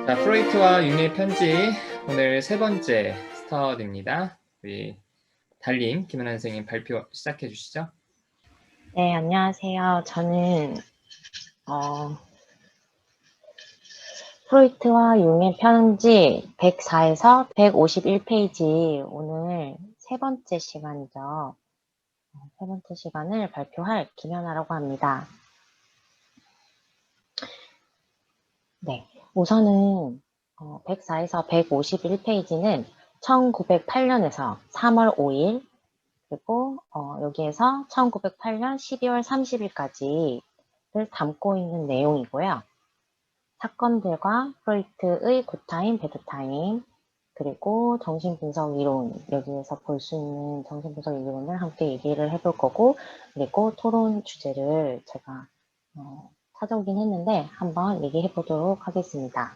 자, 프로이트와 융의 편지 오늘 세 번째 스터디입니다. 우리 달님 김은하 선생님 발표 시작해 주시죠. 네, 안녕하세요. 저는 프로이트와 융의 편지 104에서 151페이지 오늘 세 번째 시간이죠. 세 번째 시간을 발표할 김연아라고 합니다. 네, 우선은 104에서 151페이지는 1908년에서 3월 5일 그리고 여기에서 1908년 12월 30일까지를 담고 있는 내용이고요. 사건들과 프로이트의 굿타임, 배드타임, 그리고 정신분석 이론, 여기에서 볼 수 있는 정신분석 이론을 함께 얘기를 해볼 거고, 그리고 토론 주제를 제가 찾아오긴 했는데 한번 얘기해 보도록 하겠습니다.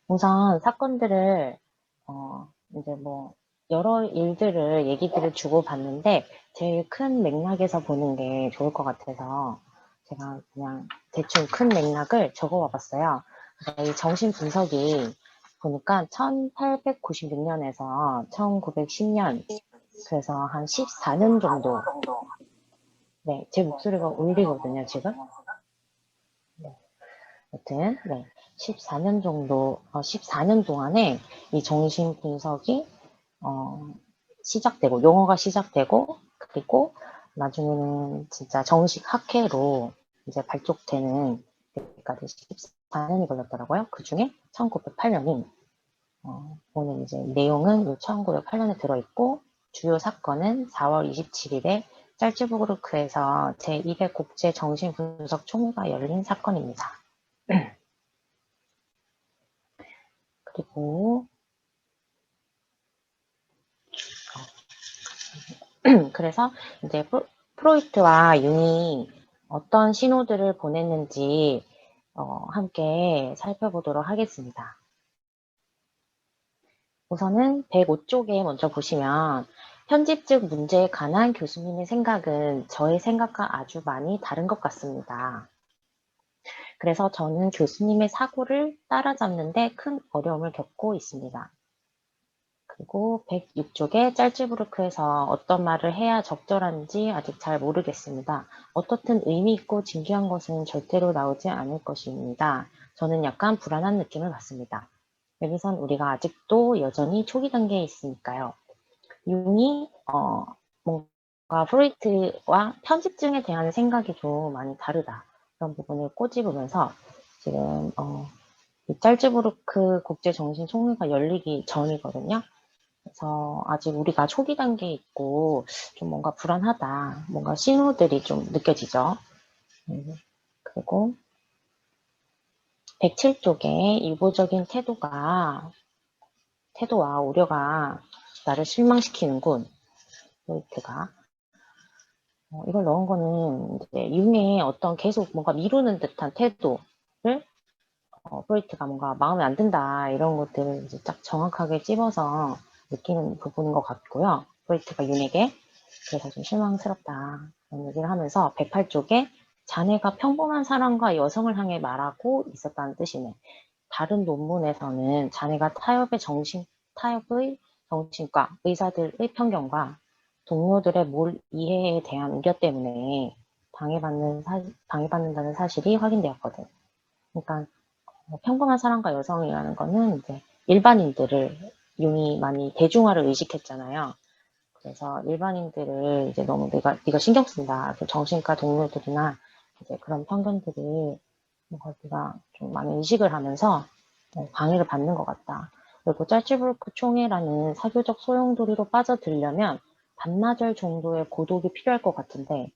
우선 사건들을 이제 뭐 여러 일들을 얘기들을 주고 봤는데 제일 큰 맥락에서 보는 게 좋을 것 같아서 제가 그냥 대충 큰 맥락을 적어와 봤어요. 이 정신 분석이 보니까 1896년에서 1910년, 그래서 한 14년 정도, 네, 제 목소리가 울리거든요, 지금. 네, 여튼, 네, 14년 정도, 14년 동안에 이 정신 분석이, 시작되고, 용어가 시작되고, 그리고 나중에는 진짜 정식 학회로 이제 발족되는 데까지 14년이 걸렸더라고요. 그 중에 1908년이, 오늘 이제 내용은 1908년에 들어있고, 주요 사건은 4월 27일에 짤츠부르크에서 제200 국제 정신분석 총회가 열린 사건입니다. 그리고 그래서 이제 프로이트와 융이 어떤 신호들을 보냈는지 함께 살펴보도록 하겠습니다. 우선은 105쪽에 먼저 보시면 편집즉 문제에 관한 교수님의 생각은 저의 생각과 아주 많이 다른 것 같습니다. 그래서 저는 교수님의 사고를 따라잡는데 큰 어려움을 겪고 있습니다. 그리고 106쪽에 짤츠부르크에서 어떤 말을 해야 적절한지 아직 잘 모르겠습니다. 어떻든 의미 있고 진귀한 것은 절대로 나오지 않을 것입니다. 저는 약간 불안한 느낌을 받습니다. 여기선 우리가 아직도 여전히 초기 단계에 있으니까요. 융이 뭔가 프로이트와 편집증에 대한 생각이 좀 많이 다르다. 그런 부분을 꼬집으면서 지금 이 짤츠부르크 국제정신총회가 열리기 전이거든요. 그래서 아직 우리가 초기 단계에 있고 좀 뭔가 불안하다. 뭔가 신호들이 좀 느껴지죠. 그리고 107쪽에 일부적인 태도와 우려가 나를 실망시키는군. 프로이트가. 이걸 넣은 거는 이제 융의 어떤 계속 뭔가 미루는 듯한 태도를 프로이트가 뭔가 마음에 안 든다 이런 것들을 이제 딱 정확하게 찝어서 느끼는 부분인 것 같고요. 프로이트가 융에게 그래서 좀 실망스럽다 그런 얘기를 하면서 108쪽에 자네가 평범한 사람과 여성을 향해 말하고 있었다는 뜻이네. 다른 논문에서는 자네가 타협의 정신과 의사들의 편견과 동료들의 이해에 대한 우려 때문에 방해받는다는 사실이 확인되었거든. 그러니까 평범한 사람과 여성이라는 거는 이제 일반인들을 융이 많이 대중화를 의식했잖아요. 그래서 일반인들을 이제 너무 네가 신경 쓴다. 정신과 동료들이나 이제 그런 편견들이 뭔가 네가 좀 많이 의식을 하면서 방해를 받는 것 같다. 그리고 짤츠부르크 총회라는 사교적 소용돌이로 빠져들려면 반나절 정도의 고독이 필요할 것 같은데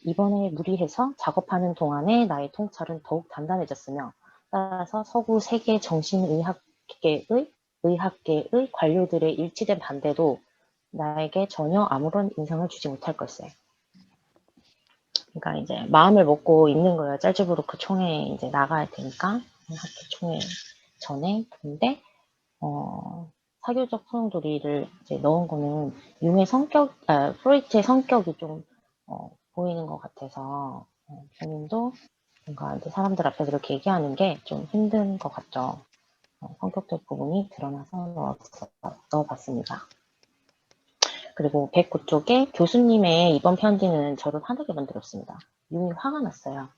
이번에 무리해서 작업하는 동안에 나의 통찰은 더욱 단단해졌으며 따라서 서구 세계 의학계의 관료들의 일치된 반대도 나에게 전혀 아무런 인상을 주지 못할 걸세. 그러니까 이제 마음을 먹고 있는 거예요. 짤츠부르크 총회에 이제 나가야 되니까 학교 총회 전에. 근데 사교적 소용돌이를 이제 넣은 거는 프로이트의 성격이 좀 보이는 것 같아서 본인도 뭔가 이제 사람들 앞에서 이렇게 얘기하는 게 좀 힘든 것 같죠. 성격적 부분이 드러나서 넣어봤습니다. 그리고 109쪽에 교수님의 이번 편지는 저를 화나게 만들었습니다. 융이 화가 났어요.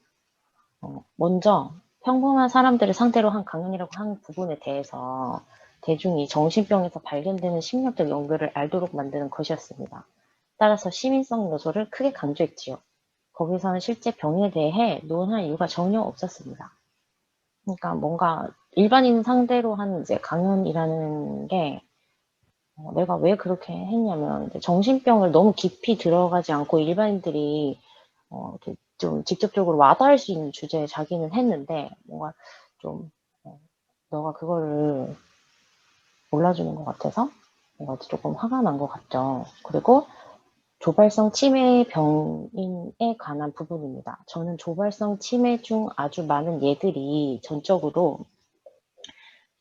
먼저 평범한 사람들을 상대로 한 강연이라고 한 부분에 대해서 대중이 정신병에서 발견되는 심리학적 연결을 알도록 만드는 것이었습니다. 따라서 시민성 요소를 크게 강조했지요. 거기서는 실제 병에 대해 논할 이유가 전혀 없었습니다. 그러니까 뭔가 일반인 상대로 한 이제 강연이라는 게 내가 왜 그렇게 했냐면 정신병을 너무 깊이 들어가지 않고 일반인들이 이렇게 좀 직접적으로 와닿을 수 있는 주제에 자기는 했는데 뭔가 좀 너가 그거를 몰라주는 것 같아서 뭔가 조금 화가 난 것 같죠. 그리고 조발성 치매 병인에 관한 부분입니다. 저는 조발성 치매 중 아주 많은 예들이 전적으로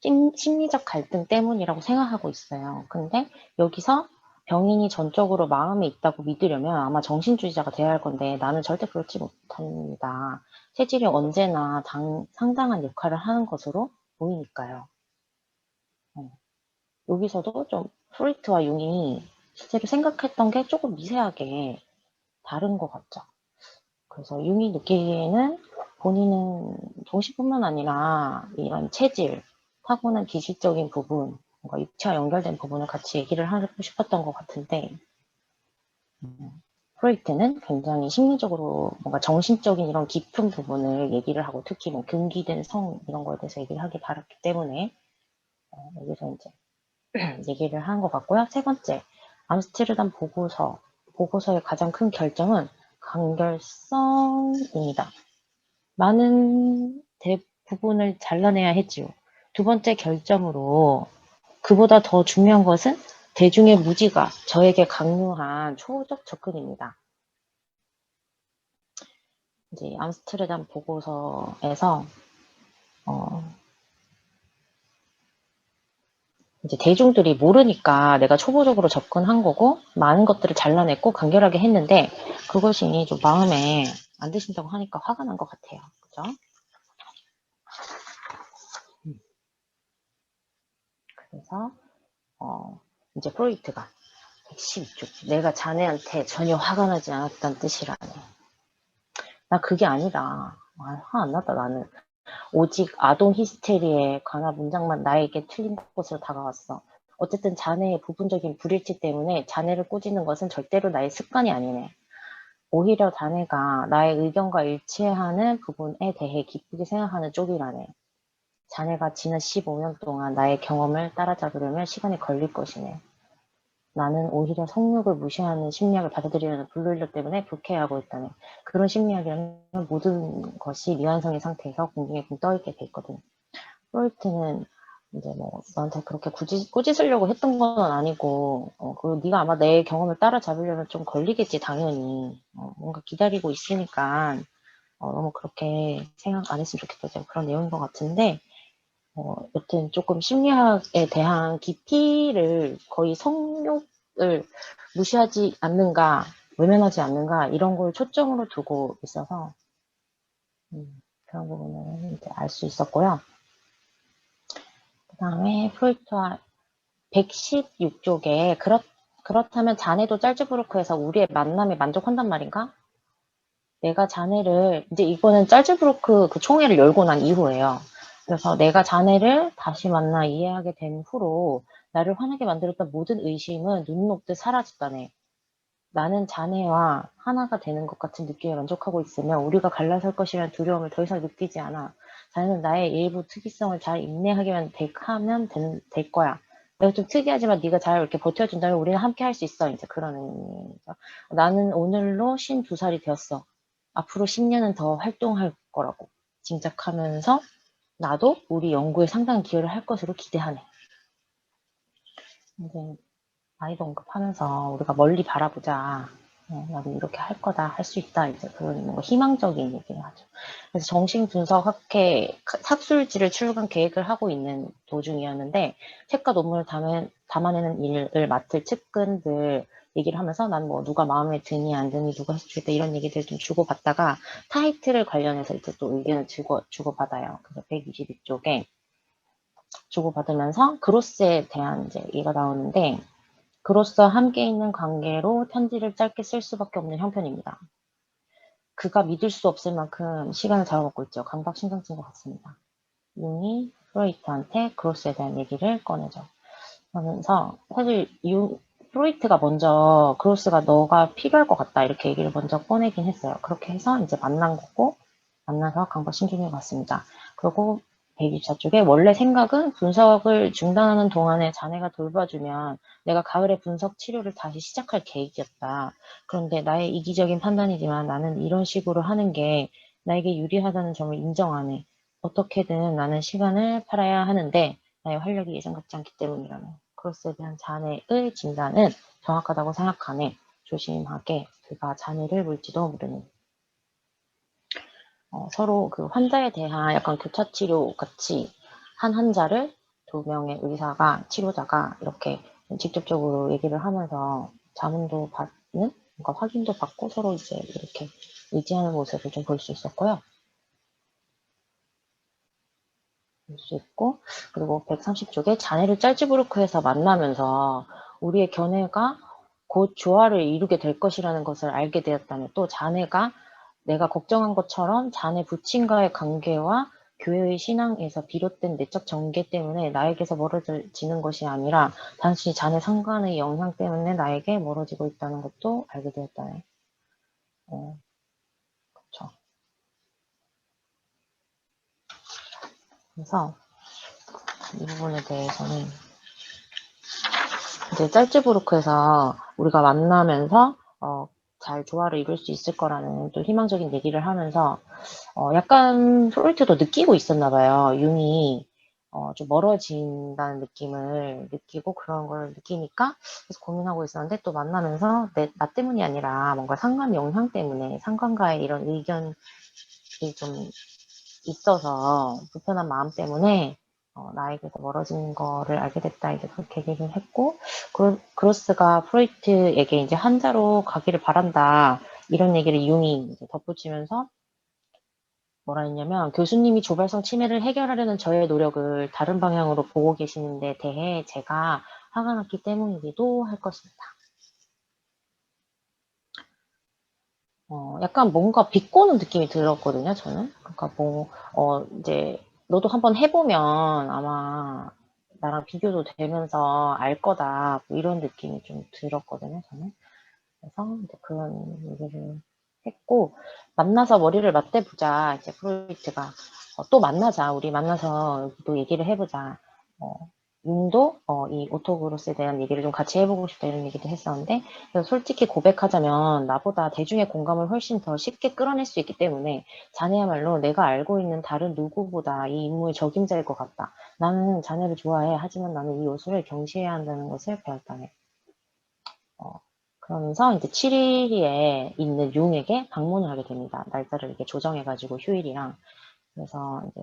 심리적 갈등 때문이라고 생각하고 있어요. 근데 여기서 병인이 전적으로 마음에 있다고 믿으려면 아마 정신주의자가 돼야 할 건데 나는 절대 그렇지 못합니다. 체질이 언제나 상당한 역할을 하는 것으로 보이니까요. 여기서도 좀 프로이트와 융이 실제로 생각했던 게 조금 미세하게 다른 것 같죠. 그래서 융이 느끼기에는 본인은 정신뿐만 아니라 이런 체질, 타고난 기질적인 부분, 뭔가 육체와 연결된 부분을 같이 얘기를 하고 싶었던 것 같은데 프로이트는 굉장히 심리적으로 뭔가 정신적인 이런 깊은 부분을 얘기를 하고 특히 뭐 금기된 성 이런 거에 대해서 얘기를 하기 바랐기 때문에 여기서 이제 얘기를 한 것 같고요. 세 번째, 암스테르담 보고서의 가장 큰 결정은 간결성입니다. 많은 대부분을 잘라내야 했지요. 두 번째 결점으로 그보다 더 중요한 것은 대중의 무지가 저에게 강요한 초적 접근입니다. 이제 암스테르담 보고서에서 이제 대중들이 모르니까 내가 초보적으로 접근한 거고 많은 것들을 잘라냈고 간결하게 했는데 그것이 좀 마음에 안 드신다고 하니까 화가 난 것 같아요. 그죠? 그래서 이제 프로이트가 112쪽 내가 자네한테 전혀 화가 나지 않았다는 뜻이라네. 나 그게 아니다. 화 안 났다 나는. 오직 아동 히스테리에 관한 문장만 나에게 틀린 것으로 다가왔어. 어쨌든 자네의 부분적인 불일치 때문에 자네를 꾸짖는 것은 절대로 나의 습관이 아니네. 오히려 자네가 나의 의견과 일치하는 부분에 대해 기쁘게 생각하는 쪽이라네. 자네가 지난 15년 동안 나의 경험을 따라잡으려면 시간이 걸릴 것이네. 나는 오히려 성욕을 무시하는 심리학을 받아들이려는 블루일러 때문에 불쾌해하고 있다네. 그런 심리학이라면 모든 것이 미완성의 상태에서 공중에 붕 떠있게 돼 있거든. 프로이트는 이제 뭐 너한테 그렇게 꾸짖으려고 했던 건 아니고 그 네가 아마 내 경험을 따라잡으려면 좀 걸리겠지 당연히 뭔가 기다리고 있으니까 너무 그렇게 생각 안 했으면 좋겠다 그런 내용인 것 같은데 여튼 조금 심리학에 대한 깊이를 거의 성욕을 무시하지 않는가 외면하지 않는가 이런 걸 초점으로 두고 있어서 그런 부분을 이제 알 수 있었고요. 그 다음에 프로이트와 116쪽에 그렇다면 자네도 짤즈부르크에서 우리의 만남에 만족한단 말인가? 내가 자네를 이제 이거는 짤즈부르크 그 총회를 열고 난 이후예요. 그래서 내가 자네를 다시 만나 이해하게 된 후로 나를 화나게 만들었던 모든 의심은 눈 녹듯 사라졌다네. 나는 자네와 하나가 되는 것 같은 느낌에 만족하고 있으며 우리가 갈라설 것이라는 두려움을 더 이상 느끼지 않아. 자네는 나의 일부 특이성을 잘 인내하기만 하면 될 거야. 내가 좀 특이하지만 네가 잘 이렇게 버텨준다면 우리는 함께 할 수 있어. 이제 그런 의미죠. 나는 오늘로 52살이 되었어. 앞으로 10년은 더 활동할 거라고 짐작하면서 나도 우리 연구에 상당한 기여를 할 것으로 기대하네. 이제 나이도 언급하면서 우리가 멀리 바라보자. 나도 이렇게 할 거다, 할 수 있다. 이제 그런 뭔가 희망적인 얘기를 하죠. 그래서 정신분석학회 학술지를 출간 계획을 하고 있는 도중이었는데 책과 논문을 담아내는 일을 맡을 측근들 얘기를 하면서 난 뭐 누가 마음에 드니 안 드니 누가 해주겠다 이런 얘기들 좀 주고받다가 타이틀을 관련해서 이제 또 의견을 주고받아요. 그래서 122쪽에 주고받으면서 그로스에 대한 이제 얘기가 나오는데 그로서 함께 있는 관계로 편지를 짧게 쓸 수밖에 없는 형편입니다. 그가 믿을 수 없을 만큼 시간을 잡아먹고 있죠. 강박신경증인 것 같습니다. 융이 프로이트한테 그로스에 대한 얘기를 꺼내죠. 그러면서 사실 프로이트가 먼저 그로스가 너가 필요할 것 같다 이렇게 얘기를 먼저 꺼내긴 했어요. 그렇게 해서 이제 만난 거고 만나서 강박신경이 왔습니다. 그리고 124쪽에 원래 생각은 분석을 중단하는 동안에 자네가 돌봐주면 내가 가을에 분석 치료를 다시 시작할 계획이었다. 그런데 나의 이기적인 판단이지만 나는 이런 식으로 하는 게 나에게 유리하다는 점을 인정하네. 어떻게든 나는 시간을 팔아야 하는데 나의 활력이 예전 같지 않기 때문이라네. 크로스에 대한 자네의 진단은 정확하다고 생각하네. 조심하게 그가 자네를 물지도 모르니. 서로 그 환자에 대한 약간 교차 치료 같이 한 환자를 두 명의 의사가 치료자가 이렇게 직접적으로 얘기를 하면서 자문도 받는 뭔가 확인도 받고 서로 이제 이렇게 의지하는 모습을 좀 볼 수 있었고요. 볼 수 있고 그리고 130쪽에 자네를 짤즈부르크에서 만나면서 우리의 견해가 곧 조화를 이루게 될 것이라는 것을 알게 되었다며 또 자네가 내가 걱정한 것처럼 자네 부친과의 관계와 교회의 신앙에서 비롯된 내적 전개 때문에 나에게서 멀어지는 것이 아니라 단순히 자네 상관의 영향 때문에 나에게 멀어지고 있다는 것도 알게 되었다네. 그렇죠. 그래서 이 부분에 대해서는 이제 짤즈부르크에서 우리가 만나면서 잘 조화를 이룰 수 있을 거라는 또 희망적인 얘기를 하면서 약간 프로이트도 느끼고 있었나 봐요. 융이 좀 멀어진다는 느낌을 느끼고 그런 걸 느끼니까 그래서 고민하고 있었는데 또 만나면서 나 때문이 아니라 뭔가 상관 영향 때문에 상관과의 이런 의견이 좀 있어서 불편한 마음 때문에 나에게서 멀어진 거를 알게 됐다 이제 그렇게 얘기를 했고 그로스가 프로이트에게 이제 환자로 가기를 바란다 이런 얘기를 융이 이제 덧붙이면서 뭐라 했냐면 교수님이 조발성 치매를 해결하려는 저의 노력을 다른 방향으로 보고 계시는 데 대해 제가 화가 났기 때문이기도 할 것입니다. 약간 뭔가 비꼬는 느낌이 들었거든요, 저는. 그러니까 이제 너도 한번 해보면 아마 나랑 비교도 되면서 알 거다, 뭐 이런 느낌이 좀 들었거든요, 저는. 그래서 이제 그런 얘기를 했고, 만나서 머리를 맞대보자, 이제 프로이트가. 또 만나자, 우리 만나서 또 얘기를 해보자. 윤도 이 오토그로스에 대한 얘기를 좀 같이 해보고 싶다 이런 얘기도 했었는데 솔직히 고백하자면 나보다 대중의 공감을 훨씬 더 쉽게 끌어낼 수 있기 때문에 자네야말로 내가 알고 있는 다른 누구보다 이 임무의 적임자일 것 같다. 나는 자네를 좋아해. 하지만 나는 이 요소를 경시해야 한다는 것을 배웠다네. 그러면서 이제 7일에 있는 융에게 방문을 하게 됩니다. 날짜를 이렇게 조정해가지고 휴일이랑. 그래서 이제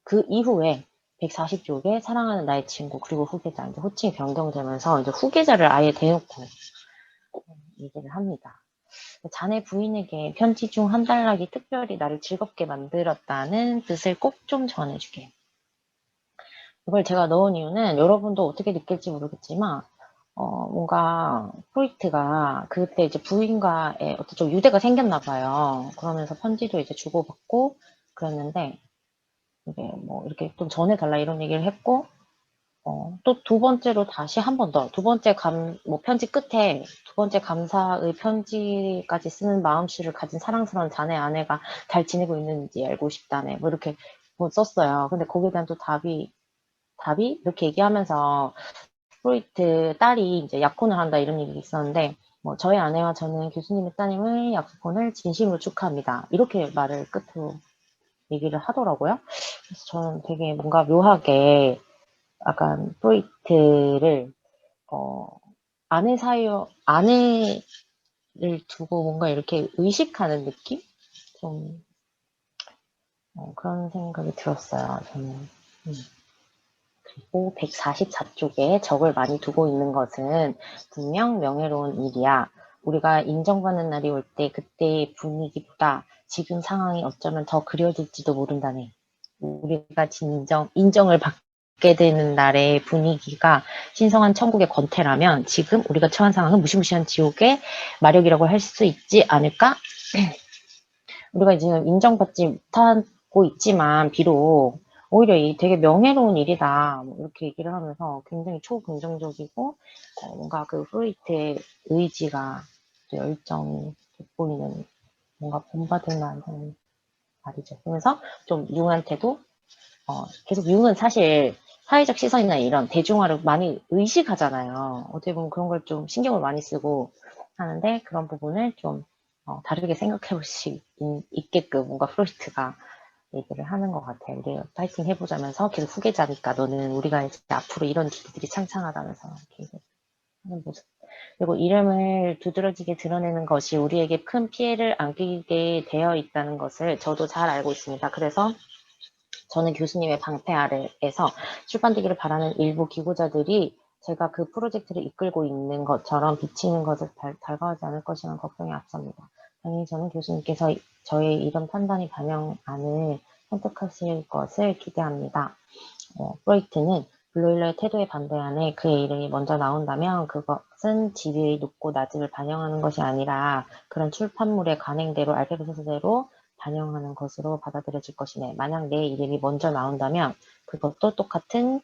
그 이후에 140쪽에 사랑하는 나의 친구 그리고 후계자 이제 호칭이 변경되면서 이제 후계자를 아예 대놓고 얘기를 합니다. 자네 부인에게 편지 중 한 단락이 특별히 나를 즐겁게 만들었다는 뜻을 꼭 좀 전해주게. 이걸 제가 넣은 이유는 여러분도 어떻게 느낄지 모르겠지만 뭔가 프로이트가 그때 이제 부인과의 어떤 좀 유대가 생겼나 봐요. 그러면서 편지도 이제 주고받고 그랬는데 이게 뭐 이렇게 좀 전해달라 이런 얘기를 했고 또 두 번째로 다시 한 번 더, 두 번째 편지 끝에 두 번째 감사의 편지까지 쓰는 마음씨를 가진 사랑스러운 자네 아내가 잘 지내고 있는지 알고 싶다네. 뭐 이렇게 뭐 썼어요. 근데 거기에 대한 또 답이 이렇게 얘기하면서 프로이트 딸이 이제 약혼을 한다 이런 얘기 있었는데, 뭐 저희 아내와 저는 교수님의 따님의 약혼을 진심으로 축하합니다. 이렇게 말을 끝으로 얘기를 하더라고요. 그래서 저는 되게 뭔가 묘하게 약간 프로이트를 아내를 두고 뭔가 이렇게 의식하는 느낌? 좀 그런 생각이 들었어요. 저는. 그리고 144쪽에 적을 많이 두고 있는 것은 분명 명예로운 일이야. 우리가 인정받는 날이 올 때 그때의 분위기보다 지금 상황이 어쩌면 더 그려질지도 모른다네. 우리가 인정을 받게 되는 날의 분위기가 신성한 천국의 권태라면 지금 우리가 처한 상황은 무시무시한 지옥의 마력이라고 할 수 있지 않을까? 우리가 지금 인정받지 못하고 있지만 비록 오히려 이 되게 명예로운 일이다 뭐 이렇게 얘기를 하면서 굉장히 초긍정적이고 뭔가 그 프로이트의 의지가 열정이 돋보이는 뭔가 본받을 만한 말이죠. 그러면서 좀 융한테도 계속 융은 사실 사회적 시선이나 이런 대중화를 많이 의식하잖아요. 어떻게 보면 그런 걸 좀 신경을 많이 쓰고 하는데 그런 부분을 좀 다르게 생각해 볼 수 있게끔 뭔가 프로이트가 얘기를 하는 것 같아요. 우리 파이팅 해보자면서 계속 후계자니까 너는 우리가 이제 앞으로 이런 길들이 창창하다면서 이렇게 하는 모습. 그리고 이름을 두드러지게 드러내는 것이 우리에게 큰 피해를 안기게 되어 있다는 것을 저도 잘 알고 있습니다. 그래서 저는 교수님의 방패 아래에서 출판되기를 바라는 일부 기고자들이 제가 그 프로젝트를 이끌고 있는 것처럼 비치는 것을 달가워하지 않을 것이라는 걱정이 앞섭니다. 당연히 저는 교수님께서 저의 이런 판단이 반영안을 선택하실 것을 기대합니다. 프로이트는 블로일러의 태도에 반대하는 그의 이름이 먼저 나온다면 그것은 지위의 높고 낮음을 반영하는 것이 아니라 그런 출판물의 관행대로 알파벳대로 반영하는 것으로 받아들여질 것이네. 만약 내 이름이 먼저 나온다면 그것도 똑같은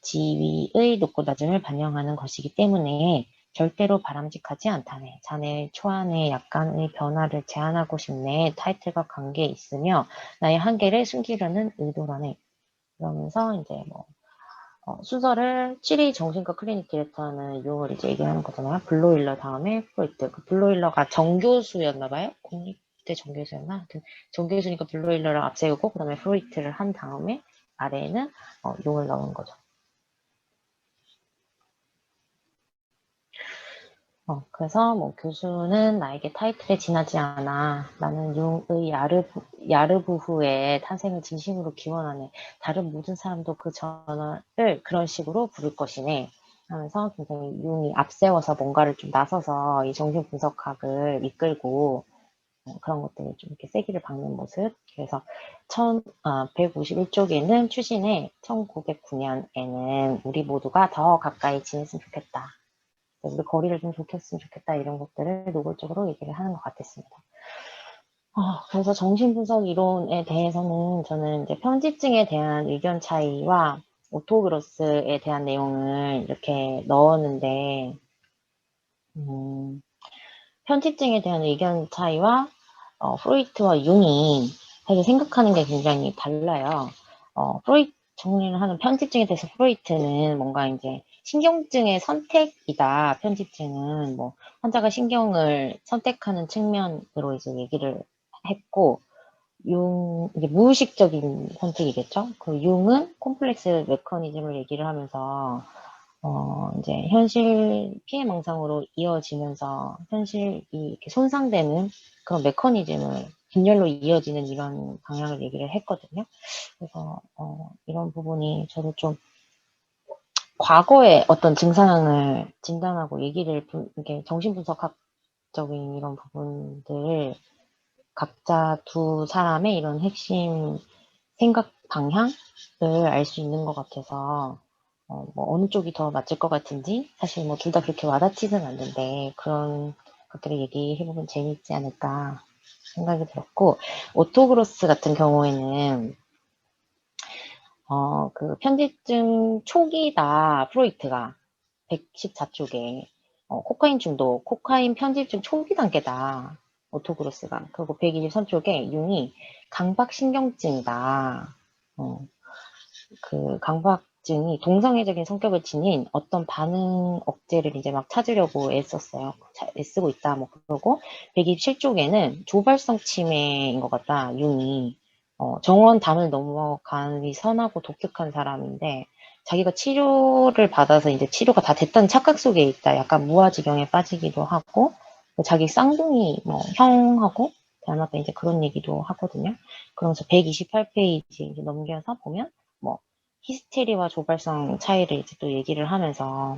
지위의 높고 낮음을 반영하는 것이기 때문에 절대로 바람직하지 않다네. 자네의 초안에 약간의 변화를 제안하고 싶네. 타이틀과 관계에 있으며 나의 한계를 숨기려는 의도라네. 그러면서 이제 순서를 7위 정신과 클리닉 디렉터는 용을 이제 얘기하는 거잖아요. 블로일러 다음에 프로이트. 그 블로일러가 정교수였나봐요. 국립대 정교수였나? 하여튼 정교수니까 블로일러를 앞세우고 그 다음에 프로이트를 한 다음에 아래에는 용을 넣은 거죠. 그래서 교수는 나에게 타이틀에 지나지 않아. 나는 융의 야르부후의 탄생을 진심으로 기원하네. 다른 모든 사람도 그 전어를 그런 식으로 부를 것이네. 하면서 굉장히 융이 앞세워서 뭔가를 좀 나서서 이 정신분석학을 이끌고 그런 것들을 좀 이렇게 세기를 박는 모습. 그래서 151쪽에는 추신에 1909년에는 우리 모두가 더 가까이 지냈으면 좋겠다. 우리 거리를 좀 좁혔으면 좋겠다 이런 것들을 노골적으로 얘기를 하는 것 같았습니다. 그래서 정신분석 이론에 대해서는 저는 이제 편집증에 대한 의견 차이와 오토그로스에 대한 내용을 이렇게 넣었는데 편집증에 대한 의견 차이와 프로이트와 융이 사실 생각하는 게 굉장히 달라요. 정리를 하는 편집증에 대해서 프로이트는 뭔가 이제 신경증의 선택이다. 편집증은 환자가 신경을 선택하는 측면으로 이제 얘기를 했고, 이게 무의식적인 선택이겠죠? 그 융은 콤플렉스 메커니즘을 얘기를 하면서, 이제 현실 피해 망상으로 이어지면서 현실이 이렇게 손상되는 그런 메커니즘을 빈혈로 이어지는 이런 방향을 얘기를 했거든요. 그래서 이런 부분이 저도 좀 과거의 어떤 증상을 진단하고 얘기를 이렇게 정신분석학적인 이런 부분들을 각자 두 사람의 이런 핵심 생각 방향을 알 수 있는 것 같아서 어느 쪽이 더 맞을 것 같은지 사실 둘 다 그렇게 와닿지는 않는데 그런 것들을 얘기해보면 재미있지 않을까 생각이 들었고 오토그로스 같은 경우에는 그 편집증 초기다 프로이트가 114쪽에 코카인 중독, 코카인 편집증 초기 단계다 오토그로스가. 그리고 123쪽에 융이 강박신경증이다. 그 강박증이 동성애적인 성격을 지닌 어떤 반응 억제를 이제 막 찾으려고 애쓰고 있다. 그러고 127쪽에는 조발성 치매인 것 같다. 융이 정원 담을 넘어가니 선하고 독특한 사람인데 자기가 치료를 받아서 이제 치료가 다 됐다는 착각 속에 있다. 약간 무아지경에 빠지기도 하고 자기 쌍둥이 형하고 닮았다 이제 그런 얘기도 하거든요. 그러면서 128페이지 이제 넘겨서 보면 히스테리와 조발성 차이를 이제 또 얘기를 하면서,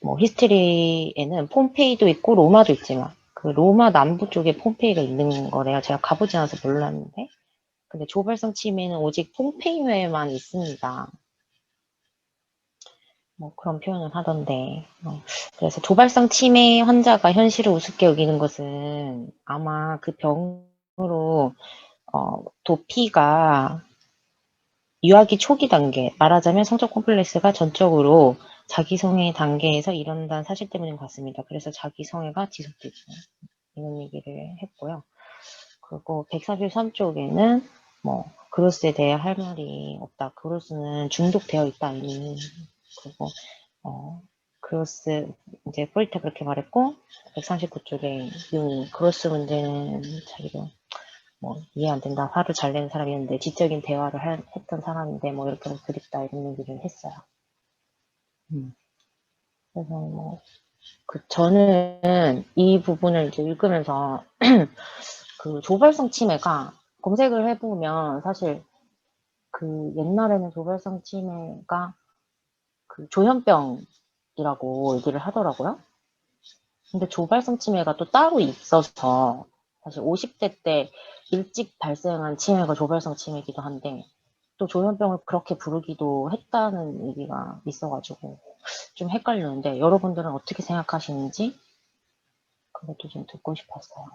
뭐, 히스테리에는 폼페이도 있고 로마도 있지만, 그 로마 남부 쪽에 폼페이가 있는 거래요. 제가 가보지 않아서 몰랐는데. 근데 조발성 치매는 오직 폼페이에만 있습니다. 뭐 그런 표현을 하던데. 그래서 조발성 치매 환자가 현실을 우습게 여기는 것은 아마 그 병으로 도피가 유아기 초기 단계, 말하자면 성적 콤플렉스가 전적으로 자기성애 단계에서 일어난다는 사실 때문인 것 같습니다. 그래서 자기성애가 지속되죠. 이런 얘기를 했고요. 그리고 143쪽에는 뭐 그로스에 대해 할 말이 없다. 그로스는 중독되어 있다 이미. 그리고 그로스 이제 프로이트 그렇게 말했고 139쪽에 융이 그로스 문제는 자기도 뭐 이해 안 된다. 화를 잘 내는 사람이었는데 지적인 대화를 했던 사람인데 뭐 이렇게 그립다 이런 얘기를 했어요. 그래서 뭐 저는 이 부분을 이제 읽으면서 그 조발성 치매가 검색을 해보면 사실 그 옛날에는 조발성 치매가 그 조현병이라고 얘기를 하더라고요. 근데 조발성 치매가 또 따로 있어서 사실 50대 때 일찍 발생한 치매가 조발성 치매이기도 한데 또 조현병을 그렇게 부르기도 했다는 얘기가 있어가지고 좀 헷갈리는데 여러분들은 어떻게 생각하시는지 그것도 좀 듣고 싶었어요.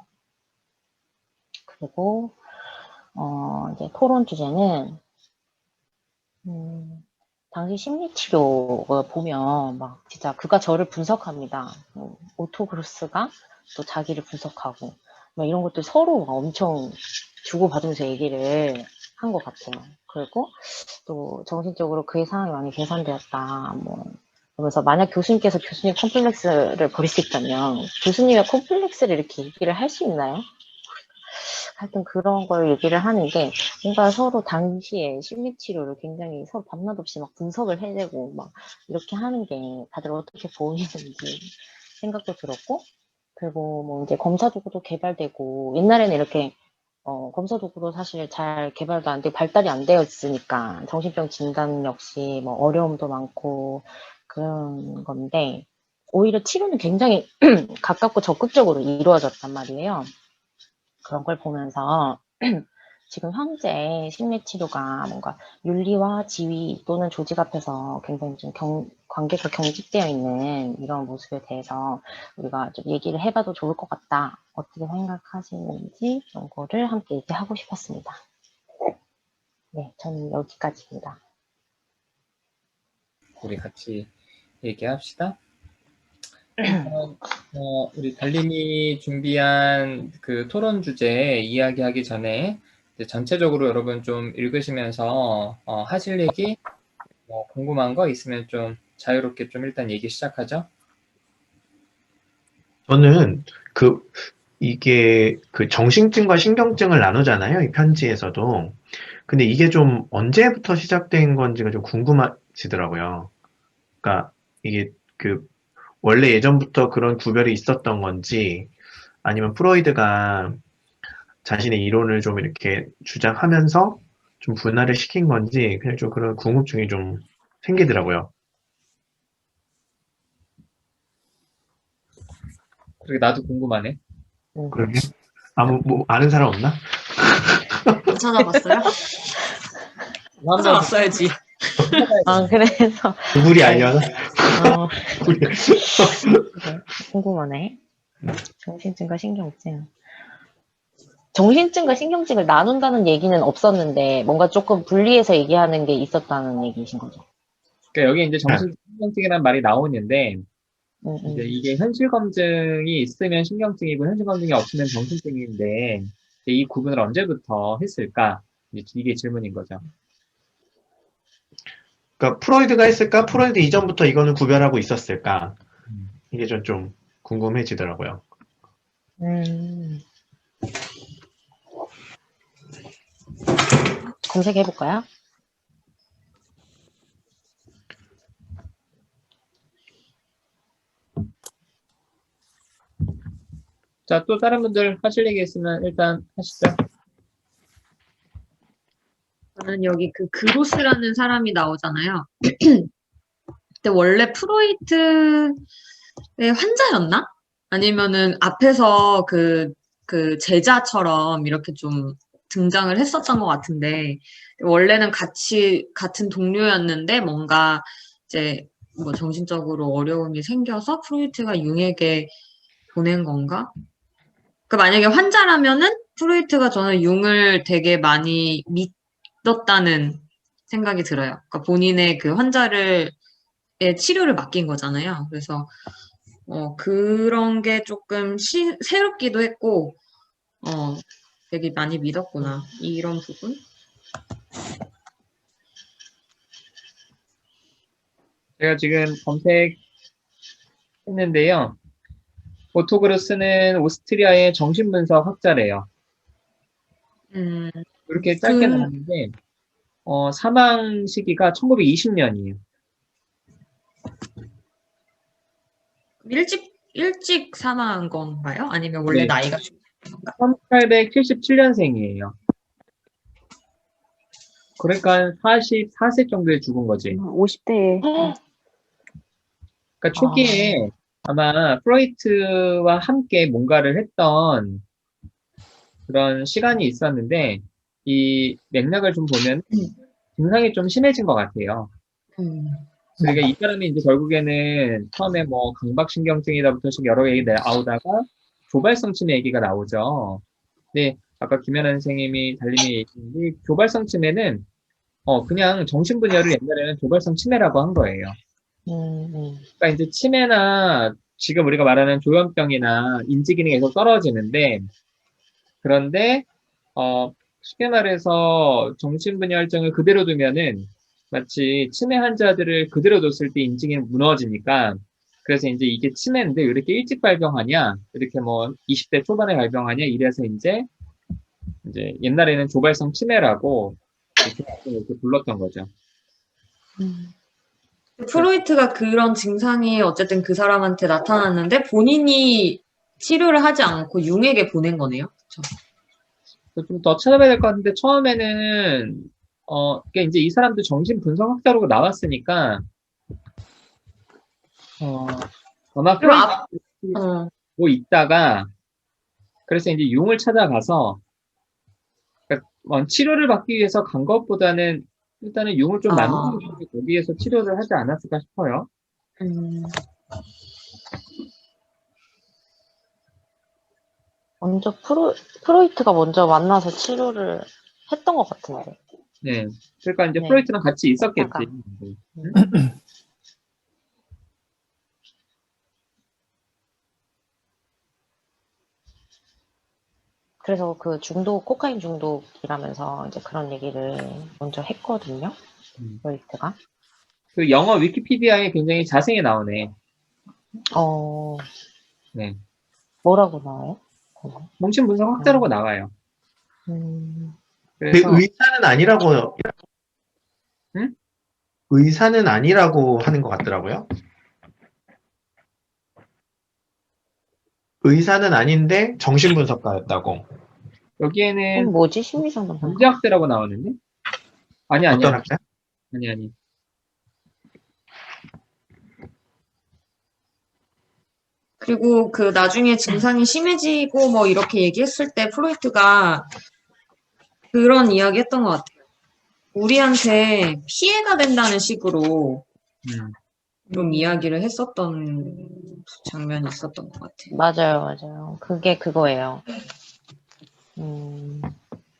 그리고 이제 토론 주제는 당시 심리치료를 보면 막 진짜 그가 저를 분석합니다. 오토그로스가 또 자기를 분석하고 막 이런 것들 서로 막 엄청 주고받으면서 얘기를 한 것 같아요. 그리고 또 정신적으로 그의 상황이 많이 개선되었다. 뭐 그러면서 만약 교수님께서 교수님 콤플렉스를 버릴 수 있다면 교수님의 콤플렉스를 이렇게 얘기를 할 수 있나요? 하여튼 그런 걸 얘기를 하는 게 뭔가 서로 당시에 심리치료를 굉장히 서로 밤낮 없이 막 분석을 해내고 막 이렇게 하는 게 다들 어떻게 보이는지 생각도 들었고 그리고 뭐 이제 검사 도구도 개발되고 옛날에는 이렇게 검사 도구도 사실 잘 개발도 안 되고 발달이 안 되어 있으니까 정신병 진단 역시 뭐 어려움도 많고 그런 건데 오히려 치료는 굉장히 가깝고 적극적으로 이루어졌단 말이에요. 그런 걸 보면서 지금 현재 심리치료가 뭔가 윤리와 지위 또는 조직 앞에서 굉장히 좀 관계가 경직되어 있는 이런 모습에 대해서 우리가 좀 얘기를 해봐도 좋을 것 같다. 어떻게 생각하시는지 이런 거를 함께 얘기하고 싶었습니다. 네, 저는 여기까지입니다. 우리 같이 얘기합시다. 우선 우리 달님이 준비한 그 토론 주제 이야기하기 전에 이제 전체적으로 여러분 좀 읽으시면서 하실 얘기, 뭐 궁금한 거 있으면 좀 자유롭게 좀 일단 얘기 시작하죠. 저는 이게 그 정신증과 신경증을 나누잖아요. 이 편지에서도. 근데 이게 좀 언제부터 시작된 건지가 좀 궁금해지더라고요. 그러니까 이게 원래 예전부터 그런 구별이 있었던 건지 아니면 프로이드가 자신의 이론을 좀 이렇게 주장하면서 좀 분할을 시킨 건지 그냥 좀 그런 궁금증이 좀 생기더라고요. 그리고 나도 궁금하네. 그러게 뭐 아는 사람 없나? 안 찾아봤어요? 한번 찾아봤어야지. 그래서 구글이 알려나? 궁금하네. 정신증과 신경증. 정신증과 신경증을 나눈다는 얘기는 없었는데 뭔가 조금 분리해서 얘기하는 게 있었다는 얘기이신 거죠. 그러니까 여기 이제 정신증이라는 말이 나오는데 이제 이게 현실 검증이 있으면 신경증이고 현실 검증이 없으면 정신증인데 이제 이 구분을 언제부터 했을까? 이게 질문인 거죠. 그러니까 프로이드가 했을까? 프로이드 이전부터 이거는 구별하고 있었을까? 이게 좀 궁금해지더라고요. 검색해볼까요? 자, 또 다른 분들 하실 얘기 있으면 일단 하시죠. 저는 여기 그 그로스라는 사람이 나오잖아요. 근데 원래 프로이트의 환자였나? 아니면은 앞에서 그 제자처럼 이렇게 좀 등장을 했었던 것 같은데, 원래는 같은 동료였는데, 뭔가 이제 뭐 정신적으로 어려움이 생겨서 프로이트가 융에게 보낸 건가? 그 만약에 환자라면은 프로이트가 저는 융을 되게 많이 믿었다는 생각이 들어요. 그러니까 본인의 그 환자를 치료를 맡긴 거잖아요. 그래서 그런 게 조금 새롭기도 했고 되게 많이 믿었구나. 이런 부분? 제가 지금 검색했는데요. 오토그로스는 오스트리아의 정신분석 학자래요. 음, 이렇게 짧게 나왔는데 사망 시기가 1920년이에요. 일찍 사망한 건가요? 아니면 원래 네. 나이가 좀 건가? 1877년생이에요. 그러니까 44세 정도에 죽은 거지. 50대에. 그러니까 초기에 아마 프로이트와 함께 뭔가를 했던 그런 시간이 있었는데 이 맥락을 좀 보면 증상이 좀 심해진 것 같아요. 그러니까 이 사람이 이제 결국에는 처음에 뭐 강박신경증이다부터 여러 개 나오다가 조발성 치매 얘기가 나오죠. 근데 아까 김연아 선생님이 달님이 얘기했는데 조발성 치매는 그냥 정신분열을 옛날에는 조발성 치매라고 한 거예요. 그러니까 이제 치매나 지금 우리가 말하는 조현병이나 인지 기능이 계속 떨어지는데 그런데 쉽게 말해서 정신분열증을 그대로 두면은 마치 치매 환자들을 그대로 뒀을 때 인지기능이 무너지니까 그래서 이제 이게 치매인데 왜 이렇게 일찍 발병하냐 이렇게 뭐 20대 초반에 발병하냐 이래서 이제 옛날에는 조발성 치매라고 이렇게 불렀던 거죠. 프로이트가 그런 증상이 어쨌든 그 사람한테 나타났는데 본인이 치료를 하지 않고 융에게 보낸 거네요. 그쵸? 좀 더 찾아봐야 될 것 같은데 처음에는 그러니까 이제 이 사람도 정신분석학자로 나왔으니까 아마 그럼 프로이트 뭐 있다가 그래서 이제 융을 찾아가서 그러니까 치료를 받기 위해서 간 것보다는 일단은 융을 좀 만나고 거기에서 치료를 하지 않았을까 싶어요. 먼저 프로이트가 먼저 만나서 치료를 했던 것 같은데. 네. 그러니까 이제 네. 프로이트랑 같이 있었겠지. 있다가. 그래서 그 코카인 중독이라면서 이제 그런 얘기를 먼저 했거든요. 프로이트가. 그 영어 위키피디아에 굉장히 자세히 나오네. 네. 뭐라고 나와요? 정신분석학자라고 나와요. 근데 그래서 의사는 아니라고, 응? 의사는 아니라고 하는 것 같더라고요. 의사는 아닌데 정신분석가였다고. 여기에는 뭐지? 심리상담가? 문제학자라고 나오는데? 아니. 어떤 학자? 아니. 그리고 그 나중에 증상이 심해지고 뭐 이렇게 얘기했을 때 프로이트가 그런 이야기 했던 것 같아요. 우리한테 피해가 된다는 식으로 좀 이야기를 했었던 장면이 있었던 것 같아요. 맞아요. 그게 그거예요.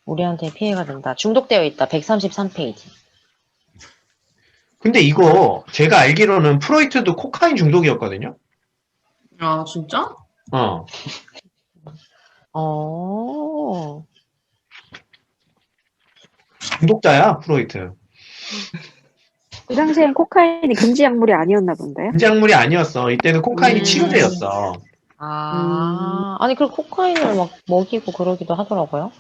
우리한테 피해가 된다. 중독되어 있다. 133페이지. 근데 이거 제가 알기로는 프로이트도 코카인 중독이었거든요. 아, 진짜? 중독자야, 프로이트. 그 당시엔 코카인이 금지 약물이 아니었나 본데요? 금지 약물이 아니었어. 이때는 코카인이 치료제였어. 아니, 그 코카인을 막 먹이고 그러기도 하더라고요.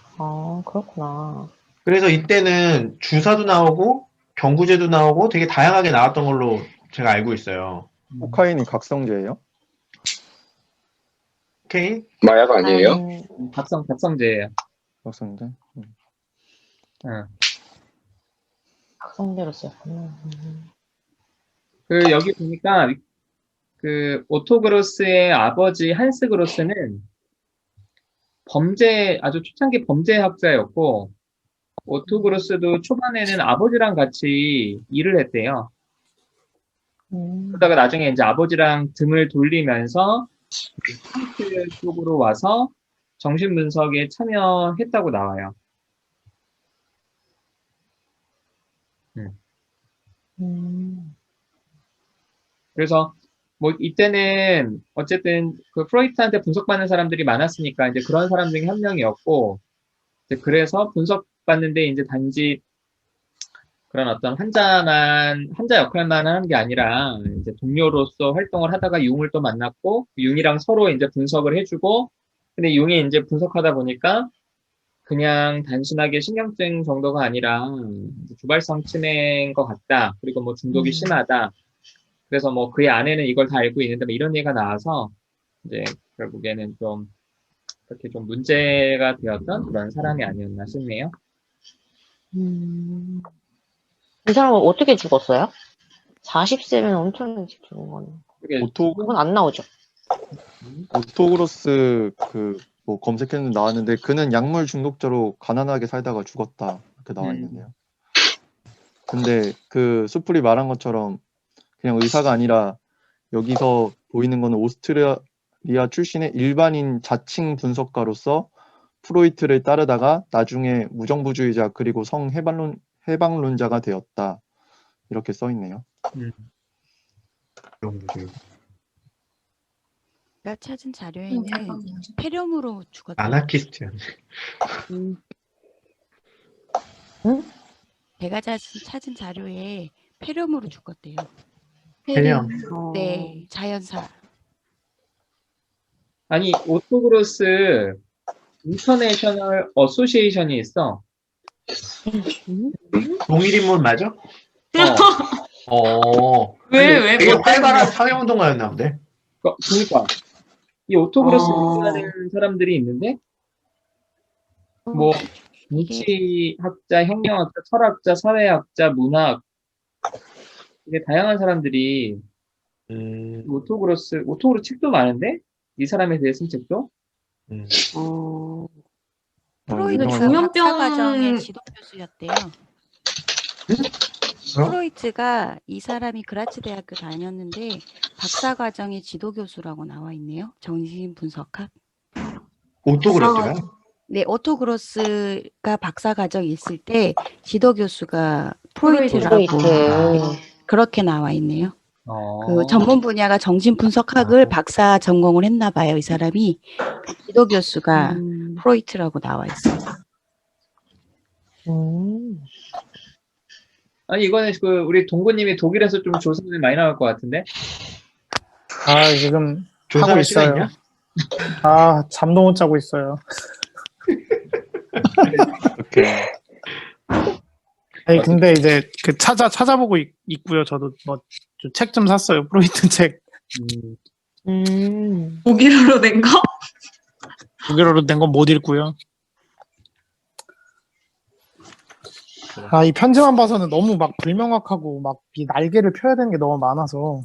그렇구나. 그래서 이때는 주사도 나오고 경구제도 나오고 되게 다양하게 나왔던 걸로 제가 알고 있어요. 코카인이 각성제예요? 오케이? 마약 아니에요? 각성제예요. 각성제? 응. 각성대로 쓰였구나. 그 여기 보니까 그 오토 그로스의 아버지 한스 그로스는 아주 초창기 범죄학자였고, 오토 그로스도 초반에는 아버지랑 같이 일을 했대요. 그러다가 나중에 이제 아버지랑 등을 돌리면서 프로이트 쪽으로 와서 정신분석에 참여했다고 나와요. 그래서 뭐 이때는 어쨌든 그 프로이트한테 분석받는 사람들이 많았으니까 이제 그런 사람 중에 한 명이었고, 이제 그래서 분석받는데 이제 단지 그런 어떤 환자 역할만 하는 게 아니라 이제 동료로서 활동을 하다가 융을 또 만났고, 융이랑 서로 이제 분석을 해주고, 근데 융이 이제 분석하다 보니까 그냥 단순하게 신경증 정도가 아니라 이제 주발성 치매인 것 같다. 그리고 뭐 중독이 심하다. 그래서 뭐 그의 아내는 이걸 다 알고 있는데 뭐 이런 얘기가 나와서 이제 결국에는 좀 그렇게 좀 문제가 되었던 그런 사람이 아니었나 싶네요. 이 사람은 어떻게 죽었어요? 40세면 엄청 일찍 죽은 거네. 그게 그건 안 나오죠. 오토그로스 뭐 검색했는데 나왔는데 그는 약물 중독자로 가난하게 살다가 죽었다 이렇게 나와 있는데요. 근데 그 수풀이 말한 것처럼 그냥 의사가 아니라 여기서 보이는 거는 오스트리아 출신의 일반인 자칭 분석가로서 프로이트를 따르다가 나중에 무정부주의자 그리고 해방론자가 되었다. 이렇게 써 있네요. 제가 찾은 자료에는 폐렴으로 죽었다. 아나키스트였네. 제가 찾은 자료에 폐렴으로 죽었대요. 폐렴. 네, 자연사. 아니 오토그로스 인터내셔널 어소시에이션이 있어. 동일인물 맞아? 왜? 되게 활발한 사회운동가였나 보네. 그러니까 이 오토그로스 연구하는 사람들이 있는데 뭐 정치학자, 혁명학자, 철학자, 사회학자, 문학 되게 다양한 사람들이 오토그로스 책도 많은데 이 사람에 대해 쓴 책도 프로이트가 중년병- 박사 과정의 지도 교수였대요. 프로이트가 이 사람이 그라츠 대학교 다녔는데 박사 과정의 지도 교수라고 나와 있네요. 정신분석학. 오토그로스가? 네, 오토그로스가 박사 과정 있을 때 지도 교수가 프로이트라고 그렇게 나와 있네요. 그 전문 분야가 정신분석학을 박사 전공을 했나 봐요. 이 사람이 지도 교수가 프로이트라고 나와 있어요. 아니 이거는 그 우리 동구님이 독일에서 좀 조사를 많이 나올 것 같은데. 지금 하고 조사할 시간 있어요. 있냐? 잠도 못 자고 있어요. 이렇게 아니, 근데 이제 그 찾아보고 있고요. 저도 뭐 책 좀 샀어요. 프로이트 책. 독일어로 된 거? 독일어로 된 건 못 읽고요. 이 편지만 봐서는 너무 막 불명확하고 막 이 날개를 펴야 되는 게 너무 많아서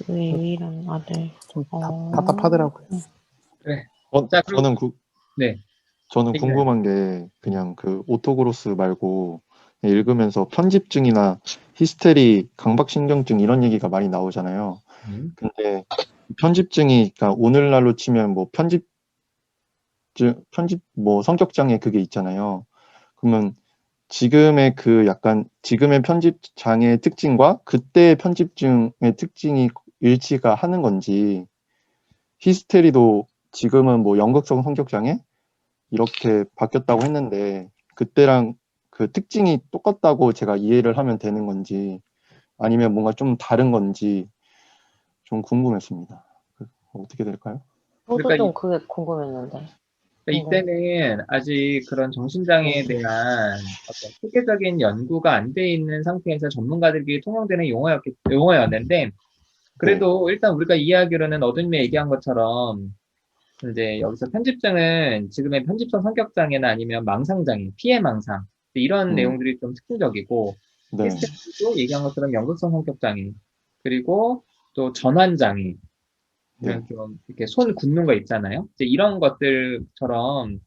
왜 이런 아들. 좀 답답하더라고요. 그래. 저는 궁금한 게 그냥 그 오토그로스 말고 읽으면서 편집증이나 히스테리, 강박신경증 이런 얘기가 많이 나오잖아요. 근데 편집증이 그러니까 오늘날로 치면 뭐 편집 뭐 성격장애 그게 있잖아요. 그러면 지금의 편집 장애의 특징과 그때의 편집증의 특징이 일치가 하는 건지, 히스테리도 지금은 뭐 연극성 성격장애 이렇게 바뀌었다고 했는데 그때랑 그 특징이 똑같다고 제가 이해를 하면 되는 건지 아니면 뭔가 좀 다른 건지 좀 궁금했습니다. 어떻게 될까요? 저도 그러니까 좀 그게 궁금했는데. 이때는 아직 그런 정신장애에 대한 어떤 체계적인 연구가 안 돼 있는 상태에서 전문가들끼리 통용되는 용어였는데, 그래도 일단 우리가 이해하기로는 어둠이 얘기한 것처럼 이제 여기서 편집증은 지금의 편집성 성격장애나 아니면 망상장애, 피해 망상, 이런 내용들이 좀 특징적이고, 네. 히스테리도 얘기한 것처럼 연극성 성격 장애, 그리고 또 전환 장애, 네. 좀 이렇게 손 굳는 거 있잖아요. 이제 이런 것들처럼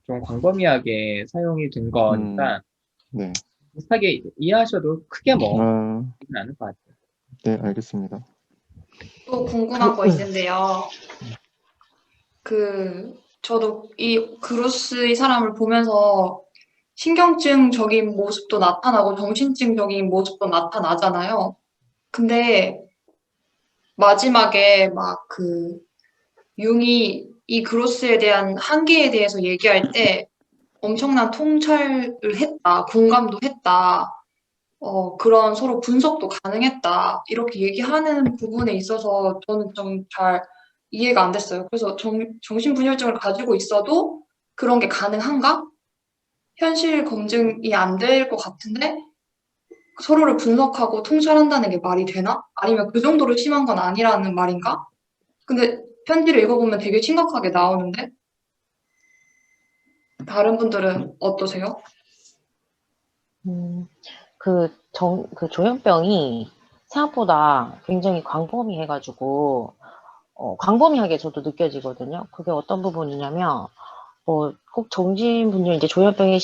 좀 광범위하게 사용이 된 거니까 네. 비슷하게 이해하셔도 크게 뭐 아, 있진 않을 것 같아요. 네, 알겠습니다. 또 궁금한 거 있는데요. 저도 이 그루스의 사람을 보면서 신경증적인 모습도 나타나고 정신증적인 모습도 나타나잖아요. 근데 마지막에 막 융이 이 그로스에 대한 한계에 대해서 얘기할 때 엄청난 통찰을 했다, 공감도 했다, 그런 서로 분석도 가능했다, 이렇게 얘기하는 부분에 있어서 저는 좀 잘 이해가 안 됐어요. 그래서 정신분열증을 가지고 있어도 그런 게 가능한가? 현실 검증이 안 될 것 같은데 서로를 분석하고 통찰한다는 게 말이 되나? 아니면 그 정도로 심한 건 아니라는 말인가? 근데 편지를 읽어보면 되게 심각하게 나오는데 다른 분들은 어떠세요? 그 조현병이 생각보다 굉장히 광범위해가지고, 광범위하게 저도 느껴지거든요. 그게 어떤 부분이냐면, 꼭 정신분열, 이제 조현병이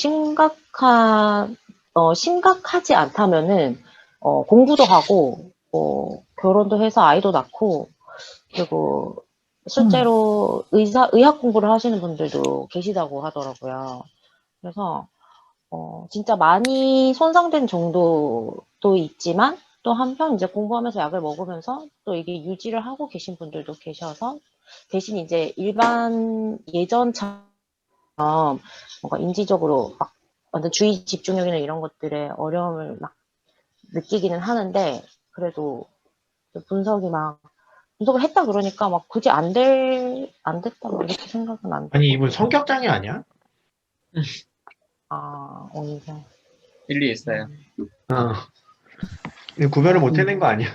심각하지 않다면은, 공부도 하고, 결혼도 해서 아이도 낳고, 그리고 실제로 의학 공부를 하시는 분들도 계시다고 하더라고요. 그래서, 진짜 많이 손상된 정도도 있지만, 또 한편 이제 공부하면서 약을 먹으면서 또 이게 유지를 하고 계신 분들도 계셔서, 대신 이제 일반 예전처럼 뭔가 인지적으로 막 완전 주의 집중력이나 이런 것들에 어려움을 막 느끼기는 하는데, 그래도 분석을 했다 그러니까 막 굳이 안 됐다 뭐 이렇게 생각은 안 아니, 들고. 이분 성격장애 아니야? 오히려. 일리 있어요. 구별을 못 해낸 거 아니야?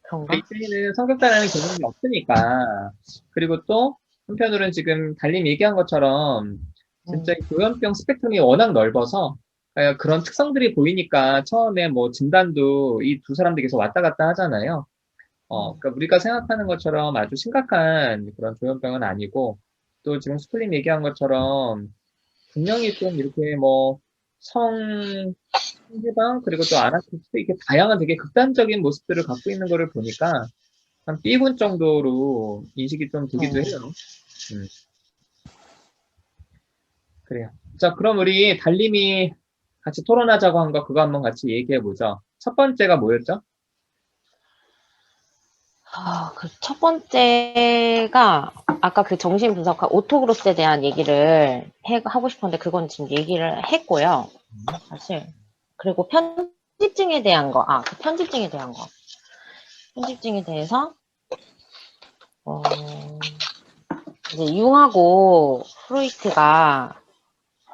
그런가? 이때는 성격자라는 개념이 없으니까. 그리고 또 한편으로는 지금 달님 얘기한 것처럼 진짜 이 조현병 스펙트럼이 워낙 넓어서 그런 특성들이 보이니까 처음에 뭐 진단도 이 두 사람들이 계속 왔다 갔다 하잖아요. 그러니까 우리가 생각하는 것처럼 아주 심각한 그런 조현병은 아니고, 또 지금 스쿨님 얘기한 것처럼 분명히 좀 이렇게 뭐 상대방 그리고 또 아나키스트 이렇게 다양한 되게 극단적인 모습들을 갖고 있는 거를 보니까 한 B군 정도로 인식이 좀 되기도 해요. 그래요. 자, 그럼 우리 달님이 같이 토론하자고 한 거 그거 한번 같이 얘기해 보죠. 첫 번째가 뭐였죠? 그 첫 번째가 아까 그 정신분석학 오토그로스에 대한 얘기를 하고 싶었는데 그건 지금 얘기를 했고요. 사실. 그리고 편집증에 대한 거, 그 편집증에 대한 거. 편집증에 대해서, 이제 융하고 프로이트가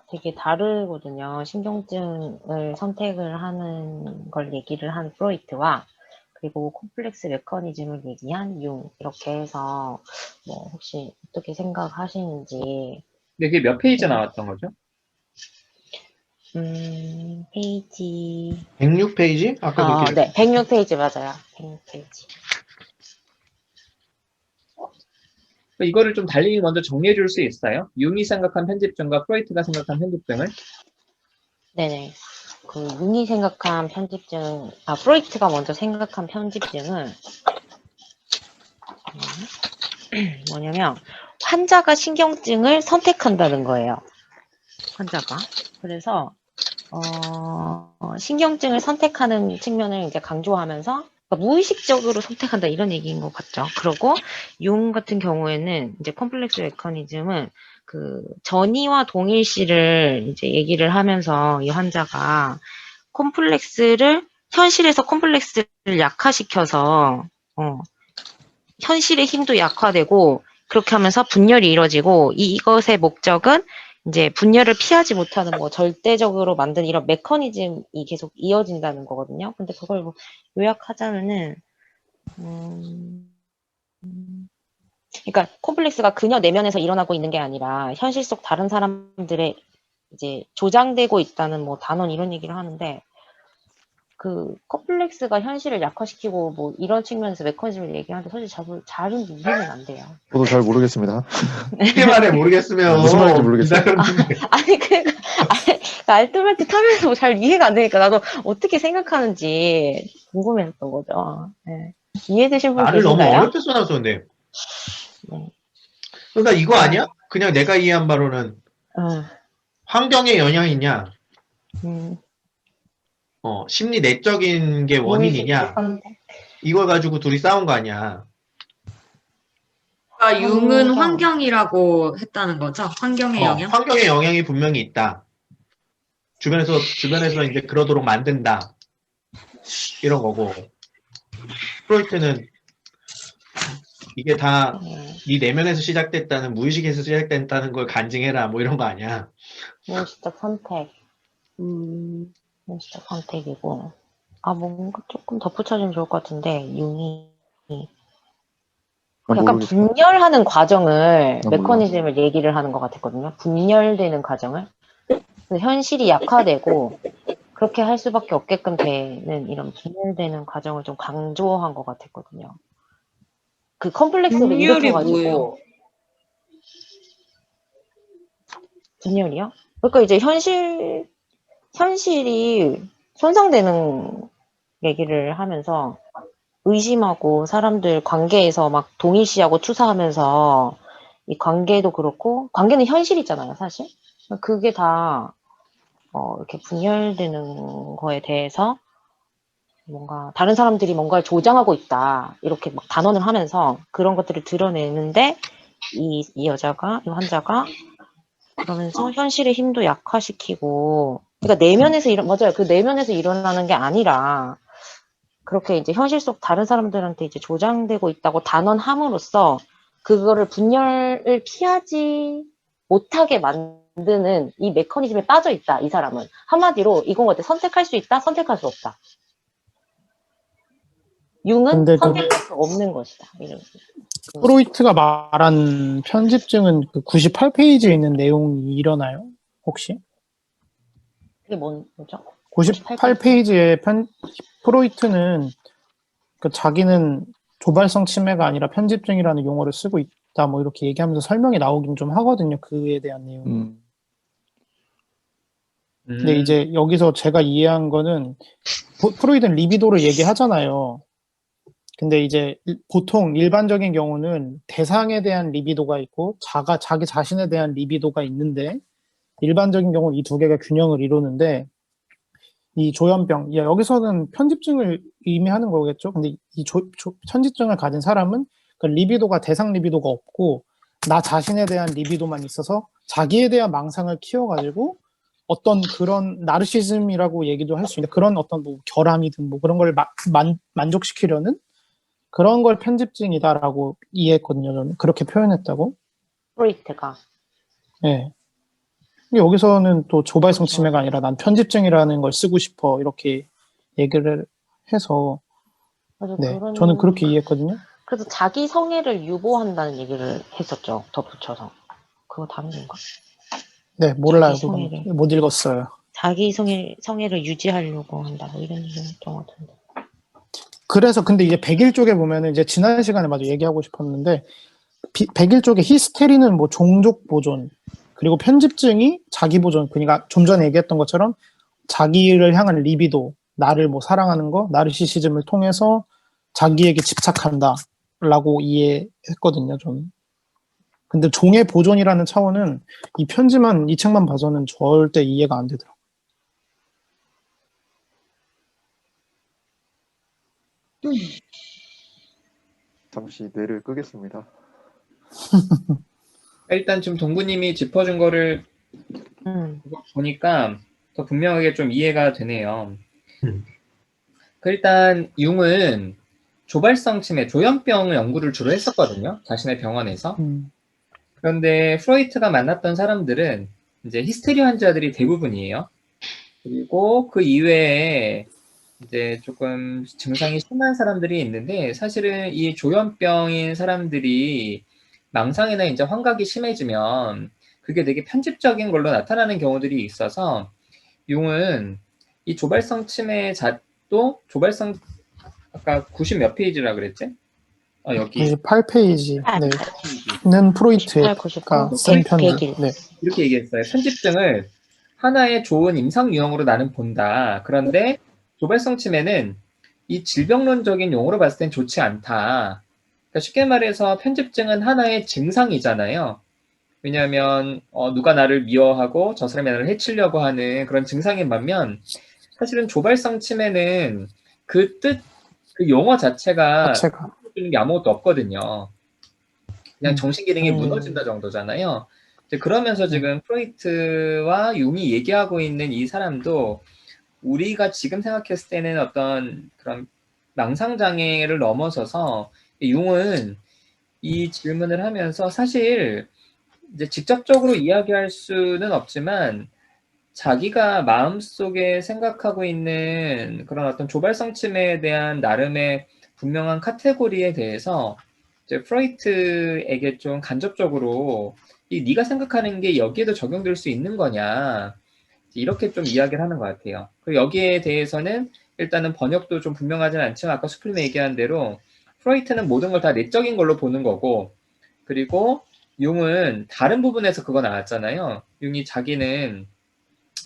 되게 다르거든요. 신경증을 선택을 하는 걸 얘기를 한 프로이트와, 그리고 콤플렉스 메커니즘을 얘기한 융, 이렇게 해서 뭐 혹시 어떻게 생각하시는지. 근데 그게 몇 페이지 나왔던 거죠? 페이지 106페이지? 아까 그렇게 네, 106페이지 맞아요. 106페이지. 이거를 좀 달님이 먼저 정리해 줄 수 있어요? 융이 생각한 편집증과 프로이트가 생각한 편집증을? 네네. 융이 생각한 편집증, 프로이트가 먼저 생각한 편집증은 뭐냐면 환자가 신경증을 선택한다는 거예요. 환자가. 그래서 신경증을 선택하는 측면을 이제 강조하면서, 그러니까 무의식적으로 선택한다 이런 얘기인 것 같죠. 그리고 융 같은 경우에는 이제 컴플렉스 메커니즘은 그 전이와 동일시를 이제 얘기를 하면서 이 환자가 현실에서 콤플렉스를 약화시켜서 현실의 힘도 약화되고, 그렇게 하면서 분열이 이루어지고, 이것의 목적은 이제 분열을 피하지 못하는 뭐 절대적으로 만든 이런 메커니즘이 계속 이어진다는 거거든요. 근데 그걸 뭐 요약하자면은, 그러니까 콤플렉스가 그녀 내면에서 일어나고 있는 게 아니라 현실 속 다른 사람들의 이제 조장되고 있다는 뭐 단언 이런 얘기를 하는데 그 컴플렉스가 현실을 약화시키고 뭐 이런 측면에서 메커니즘을 얘기하는데 사실 잘은 이해는 안 돼요. 저도 잘 모르겠습니다. 쉽게 말해 모르겠으면 무슨 말인지 모르겠어요. 기다렸는데. 아니 알토메트 타면서 잘 이해가 안 되니까 나도 어떻게 생각하는지 궁금했던 거죠. 네. 이해되신 분 말을 너무 계신가요? 어렵게 써놔서 근데. 네. 그러니까 이거 아니야? 그냥 내가 이해한 바로는 환경에 영향이 있냐? 심리 내적인 게 원인이냐? 이걸 가지고 둘이 싸운 거 아니야? 그러니까 융은 환경이라고 했다는 거죠? 환경의 영향? 환경의 영향이 분명히 있다. 주변에서 이제 그러도록 만든다. 이런 거고. 프로이트는 이게 다 네 내면에서 시작됐다는, 무의식에서 시작됐다는 걸 간증해라. 뭐 이런 거 아니야. 무의식적 선택. 무의식적 선택이고. 뭔가 조금 덧붙여주면 좋을 것 같은데, 융이 약간 분열하는 과정을, 메커니즘을 얘기를 하는 것 같았거든요. 분열되는 과정을. 현실이 약화되고, 그렇게 할 수밖에 없게끔 되는 이런 분열되는 과정을 좀 강조한 것 같았거든요. 그 컴플렉스를 일으켜가지고. 분열이요? 그러니까 이제 현실이 손상되는 얘기를 하면서 의심하고 사람들 관계에서 막 동일시하고 투사하면서 이 관계도 그렇고, 관계는 현실이잖아요, 사실. 그게 다 이렇게 분열되는 거에 대해서 뭔가 다른 사람들이 뭔가를 조장하고 있다 이렇게 막 단언을 하면서 그런 것들을 드러내는데 이 여자가 이 환자가 그러면서 현실의 힘도 약화시키고 그러니까 내면에서 맞아요. 그 내면에서 일어나는 게 아니라 그렇게 이제 현실 속 다른 사람들한테 이제 조장되고 있다고 단언함으로써 그거를 분열을 피하지 못하게 만드는 이 메커니즘에 빠져 있다. 이 사람은 한마디로 이건 같아. 선택할 수 있다. 선택할 수 없다. 융은 선택할 수 없는 것이다. 이런. 프로이트가 말한 편집증은 그 98페이지에 있는 내용이 일어나요? 혹시? 그게 뭐죠? 98페이지에 프로이트는 그 자기는 조발성 치매가 아니라 편집증이라는 용어를 쓰고 있다 뭐 이렇게 얘기하면서 설명이 나오긴 좀 하거든요. 그에 대한 내용이. 근데 이제 여기서 제가 이해한 거는 프로이드는 리비도를 얘기하잖아요. 근데 이제 보통 일반적인 경우는 대상에 대한 리비도가 있고 자기 자신에 대한 리비도가 있는데 일반적인 경우는 이 두 개가 균형을 이루는데 이 조현병, 여기서는 편집증을 의미하는 거겠죠. 근데 이 편집증을 가진 사람은 그 리비도가 대상 리비도가 없고 나 자신에 대한 리비도만 있어서 자기에 대한 망상을 키워가지고 어떤 그런 나르시즘이라고 얘기도 할 수 있는데 그런 어떤 뭐 결함이든 뭐 그런 걸 만족시키려는 그런 걸 편집증이다라고 이해했거든요. 저는 그렇게 표현했다고. 프로이트가. 네. 여기서는 또 조발성 치매가 아니라 난 편집증이라는 걸 쓰고 싶어 이렇게 얘기를 해서 네, 저는 그렇게 이해했거든요. 그래서 자기 성애를 유보한다는 얘기를 했었죠. 덧붙여서. 그거 다른 건가? 네, 몰라요. 그건 못 읽었어요. 자기 성애를 유지하려고 한다. 뭐 이런 얘기를 했던 것 같은데. 그래서 근데 이제 100일 쪽에 보면은 이제 지난 시간에 마저 얘기하고 싶었는데 100일 쪽에 히스테리는 뭐 종족 보존 그리고 편집증이 자기 보존 그러니까 좀 전에 얘기했던 것처럼 자기를 향한 리비도 나를 뭐 사랑하는 거 나르시시즘을 통해서 자기에게 집착한다 라고 이해했거든요. 저는. 근데 종의 보존이라는 차원은 이 편지만 이 책만 봐서는 절대 이해가 안 되더라고요. 잠시 뇌를 끄겠습니다. 일단 지금 동구님이 짚어준 거를 보니까 더 분명하게 좀 이해가 되네요. 일단 융은 조발성 치매, 조현병 연구를 주로 했었거든요. 자신의 병원에서. 그런데 프로이트가 만났던 사람들은 이제 히스테리 환자들이 대부분이에요. 그리고 그 이외에 이제 조금 증상이 심한 사람들이 있는데 사실은 이 조현병인 사람들이 망상이나 이제 환각이 심해지면 그게 되게 편집적인 걸로 나타나는 경우들이 있어서 융은 이 조발성 침해도 조발성 아까 90 몇 페이지라 그랬지? 여기 98페이지. 네. 는 98, 프로이트가 99, 쓴 100, 편지. 101. 네. 이렇게 얘기했어요. 편집증을 하나의 좋은 임상 유형으로 나는 본다. 그런데 조발성 침해는 이 질병론적인 용어로 봤을 땐 좋지 않다. 그러니까 쉽게 말해서 편집증은 하나의 증상이잖아요. 왜냐하면 누가 나를 미워하고 저 사람이 나를 해치려고 하는 그런 증상인 반면 사실은 조발성 침해는 그 용어 자체가 주는 게 아무것도 없거든요. 그냥 정신기능이 무너진다 정도잖아요. 그러면서 지금 프로이트와 융이 얘기하고 있는 이 사람도 우리가 지금 생각했을 때는 어떤 그런 망상장애를 넘어서서 융은 이 질문을 하면서 사실 이제 직접적으로 이야기할 수는 없지만 자기가 마음속에 생각하고 있는 그런 어떤 조발성 침해에 대한 나름의 분명한 카테고리에 대해서 이제 프로이트에게 좀 간접적으로 네가 생각하는 게 여기에도 적용될 수 있는 거냐 이렇게 좀 이야기를 하는 것 같아요. 그리고 여기에 대해서는 일단은 번역도 좀 분명하진 않지만 아까 수클림이 얘기한 대로 프로이트는 모든 걸 다 내적인 걸로 보는 거고 그리고 융은 다른 부분에서 그거 나왔잖아요. 융이 자기는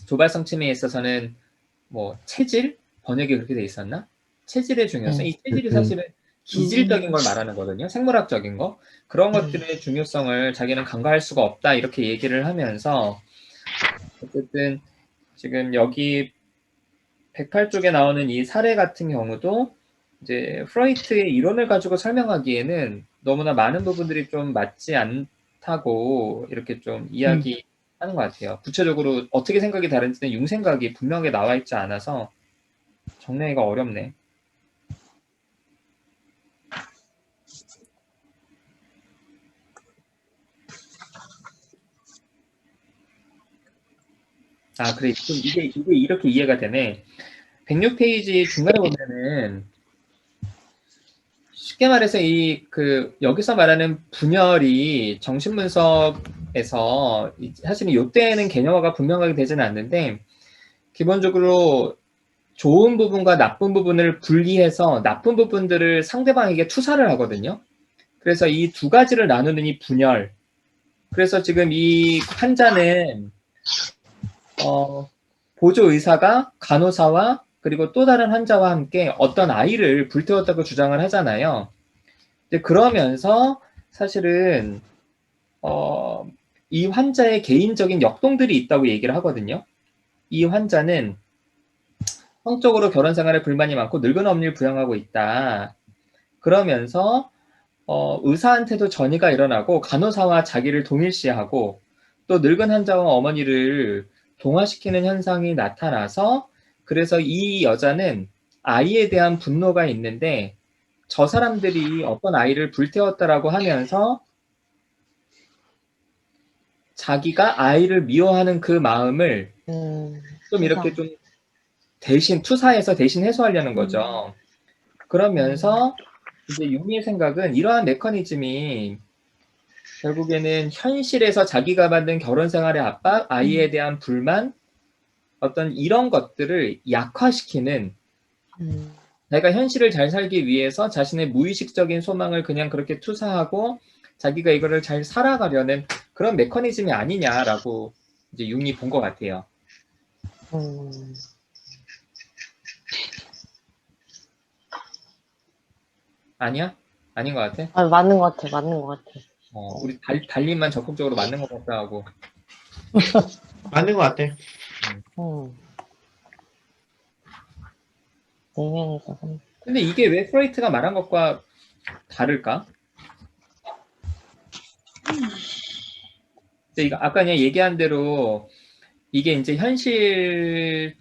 조발성 침해에 있어서는 뭐 체질? 번역이 그렇게 돼 있었나? 체질의 중요성. 이 체질이 사실은 기질적인 걸 말하는 거거든요. 생물학적인 거. 그런 것들의 중요성을 자기는 간과할 수가 없다. 이렇게 얘기를 하면서 어쨌든 지금 여기 108쪽에 나오는 이 사례 같은 경우도 이제 프로이트의 이론을 가지고 설명하기에는 너무나 많은 부분들이 좀 맞지 않다고 이렇게 좀 이야기하는 것 같아요. 구체적으로 어떻게 생각이 다른지는 융 생각이 분명하게 나와 있지 않아서 정리하기가 어렵네. 그래. 이게 이렇게 이해가 되네. 106페이지 중간에 보면은 쉽게 말해서 여기서 말하는 분열이 정신분석에서 사실은 이때는 개념화가 분명하게 되지는 않는데 기본적으로 좋은 부분과 나쁜 부분을 분리해서 나쁜 부분들을 상대방에게 투사를 하거든요. 그래서 이 두 가지를 나누는 이 분열. 그래서 지금 이 환자는 보조 의사가 간호사와 그리고 또 다른 환자와 함께 어떤 아이를 불태웠다고 주장을 하잖아요. 그러면서 사실은 이 환자의 개인적인 역동들이 있다고 얘기를 하거든요. 이 환자는 성적으로 결혼 생활에 불만이 많고 늙은 어머니를 부양하고 있다. 그러면서 의사한테도 전이가 일어나고 간호사와 자기를 동일시하고 또 늙은 환자와 어머니를 동화시키는 현상이 나타나서 그래서 이 여자는 아이에 대한 분노가 있는데 저 사람들이 어떤 아이를 불태웠다라고 하면서 자기가 아이를 미워하는 그 마음을 좀 이렇게 좀 투사해서 대신 해소하려는 거죠. 그러면서 이제 융의 생각은 이러한 메커니즘이 결국에는 현실에서 자기가 받는 결혼 생활의 압박, 아이에 대한 불만, 어떤 이런 것들을 약화시키는 내가 현실을 잘 살기 위해서 자신의 무의식적인 소망을 그냥 그렇게 투사하고 자기가 이거를 잘 살아가려는 그런 메커니즘이 아니냐라고 이제 융이 본 것 같아요. 아니야? 아닌 것 같아? 맞는 것 같아. 맞는 것 같아. 우리 달님만 적극적으로 맞는 것 같다 하고. 맞는 것 같아. 4명이서. 근데 이게 왜 프로이트가 말한 것과 다를까? 이거 아까 그냥 얘기한 대로 이게 이제 현실적인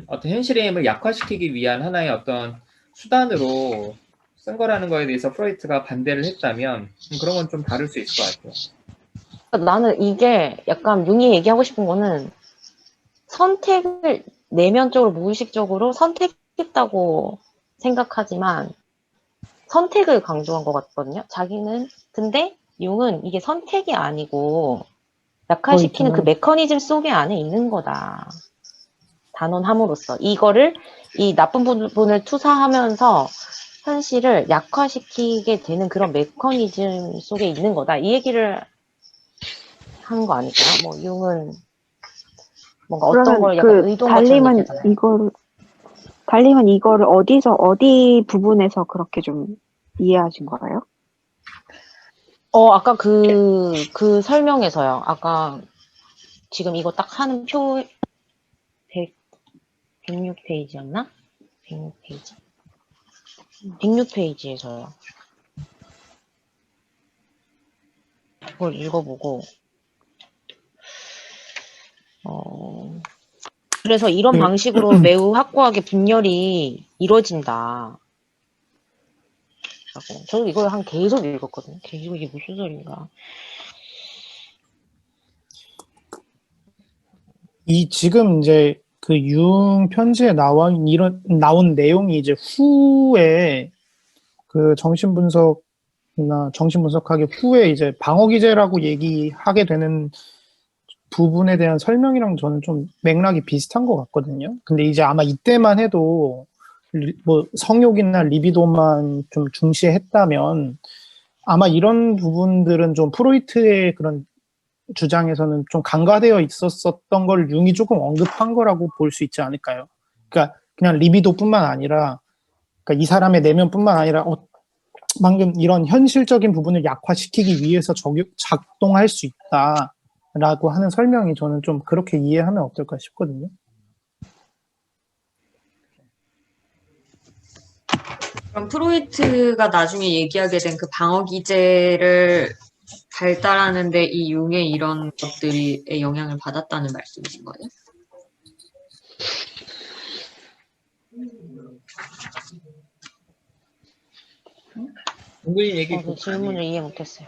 어떤 현실의 힘을 약화시키기 위한 하나의 어떤 수단으로 쓴 거라는 거에 대해서 프로이트가 반대를 했다면 그런 건 좀 다를 수 있을 것 같아요. 나는 이게 약간 융이 얘기하고 싶은 거는 선택을 내면적으로 무의식적으로 선택했다고 생각하지만 선택을 강조한 것 같거든요. 자기는 근데 융은 이게 선택이 아니고 약화시키는 그 있잖아요. 메커니즘 속에 안에 있는 거다. 단언함으로써 이거를 이 나쁜 부분을 투사하면서 현실을 약화시키게 되는 그런 메커니즘 속에 있는 거다. 이 얘기를 하는 거 아닐까요? 뭐 융은 뭔가 어떤 그러면 걸 약간 그 의도한 것처럼 얘기하잖아요. 달님은 이거를 어디 부분에서 그렇게 좀 이해하신 거예요? 아까 그 설명에서요. 아까 지금 이거 딱 하는 표 106페이지였나? 106페이지? 106페이지에서요. 그걸 읽어보고, 그래서 이런 방식으로 매우 확고하게 분열이 이루어진다. 저도 이걸 계속 읽었거든요. 계속 이게 무슨 소린가. 지금 이제 그 융 편지에 나온 내용이 이제 후에 그 정신분석하기 후에 이제 방어기제라고 얘기하게 되는 부분에 대한 설명이랑 저는 좀 맥락이 비슷한 것 같거든요. 근데 이제 아마 이때만 해도 뭐 성욕이나 리비도만 좀 중시했다면 아마 이런 부분들은 좀 프로이트의 그런 주장에서는 좀 간과되어 있었던 걸 융이 조금 언급한 거라고 볼 수 있지 않을까요? 그러니까 그냥 리비도뿐만 아니라 그러니까 이 사람의 내면뿐만 아니라 방금 이런 현실적인 부분을 약화시키기 위해서 작동할 수 있다라고 하는 설명이 저는 좀 그렇게 이해하면 어떨까 싶거든요. 그럼 프로이트가 나중에 얘기하게 된 그 방어 기제를 발달하는데 이 융의 이런 것들이 영향을 받았다는 말씀이신 거예요? 동근이 얘기 그 질문을 이해 못했어요.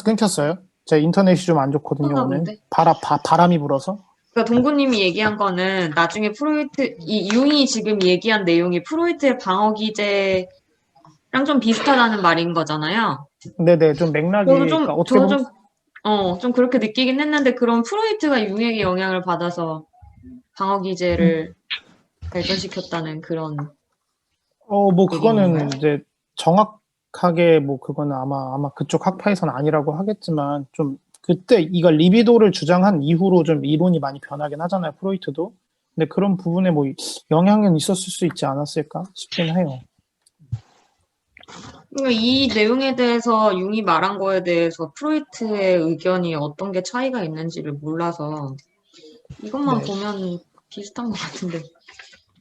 끊겼어요? 제 인터넷이 좀 안 좋거든요, 오늘. 본데? 바람이 불어서. 그러니까 동구님이 얘기한 거는 나중에 이 융이 지금 얘기한 내용이 프로이트의 방어 기제랑 좀 비슷하다는 말인 거잖아요. 네네, 좀 맥락이, 그러니까 어떻게 보면, 좀 그렇게 느끼긴 했는데, 그럼 프로이트가 융에게 영향을 받아서 방어 기제를 발전시켰다는 그런. 뭐, 그거는 얘기인가요? 이제 정확하게, 뭐, 그거는 아마 그쪽 학파에서는 아니라고 하겠지만, 좀, 그때 이걸 리비도를 주장한 이후로 좀 이론이 많이 변하긴 하잖아요, 프로이트도. 근데 그런 부분에 뭐, 영향은 있었을 수 있지 않았을까 싶긴 해요. 그러니까 이 내용에 대해서 융이 말한 거에 대해서 프로이트의 의견이 어떤 게 차이가 있는지를 몰라서 이것만 네. 보면 비슷한 것 같은데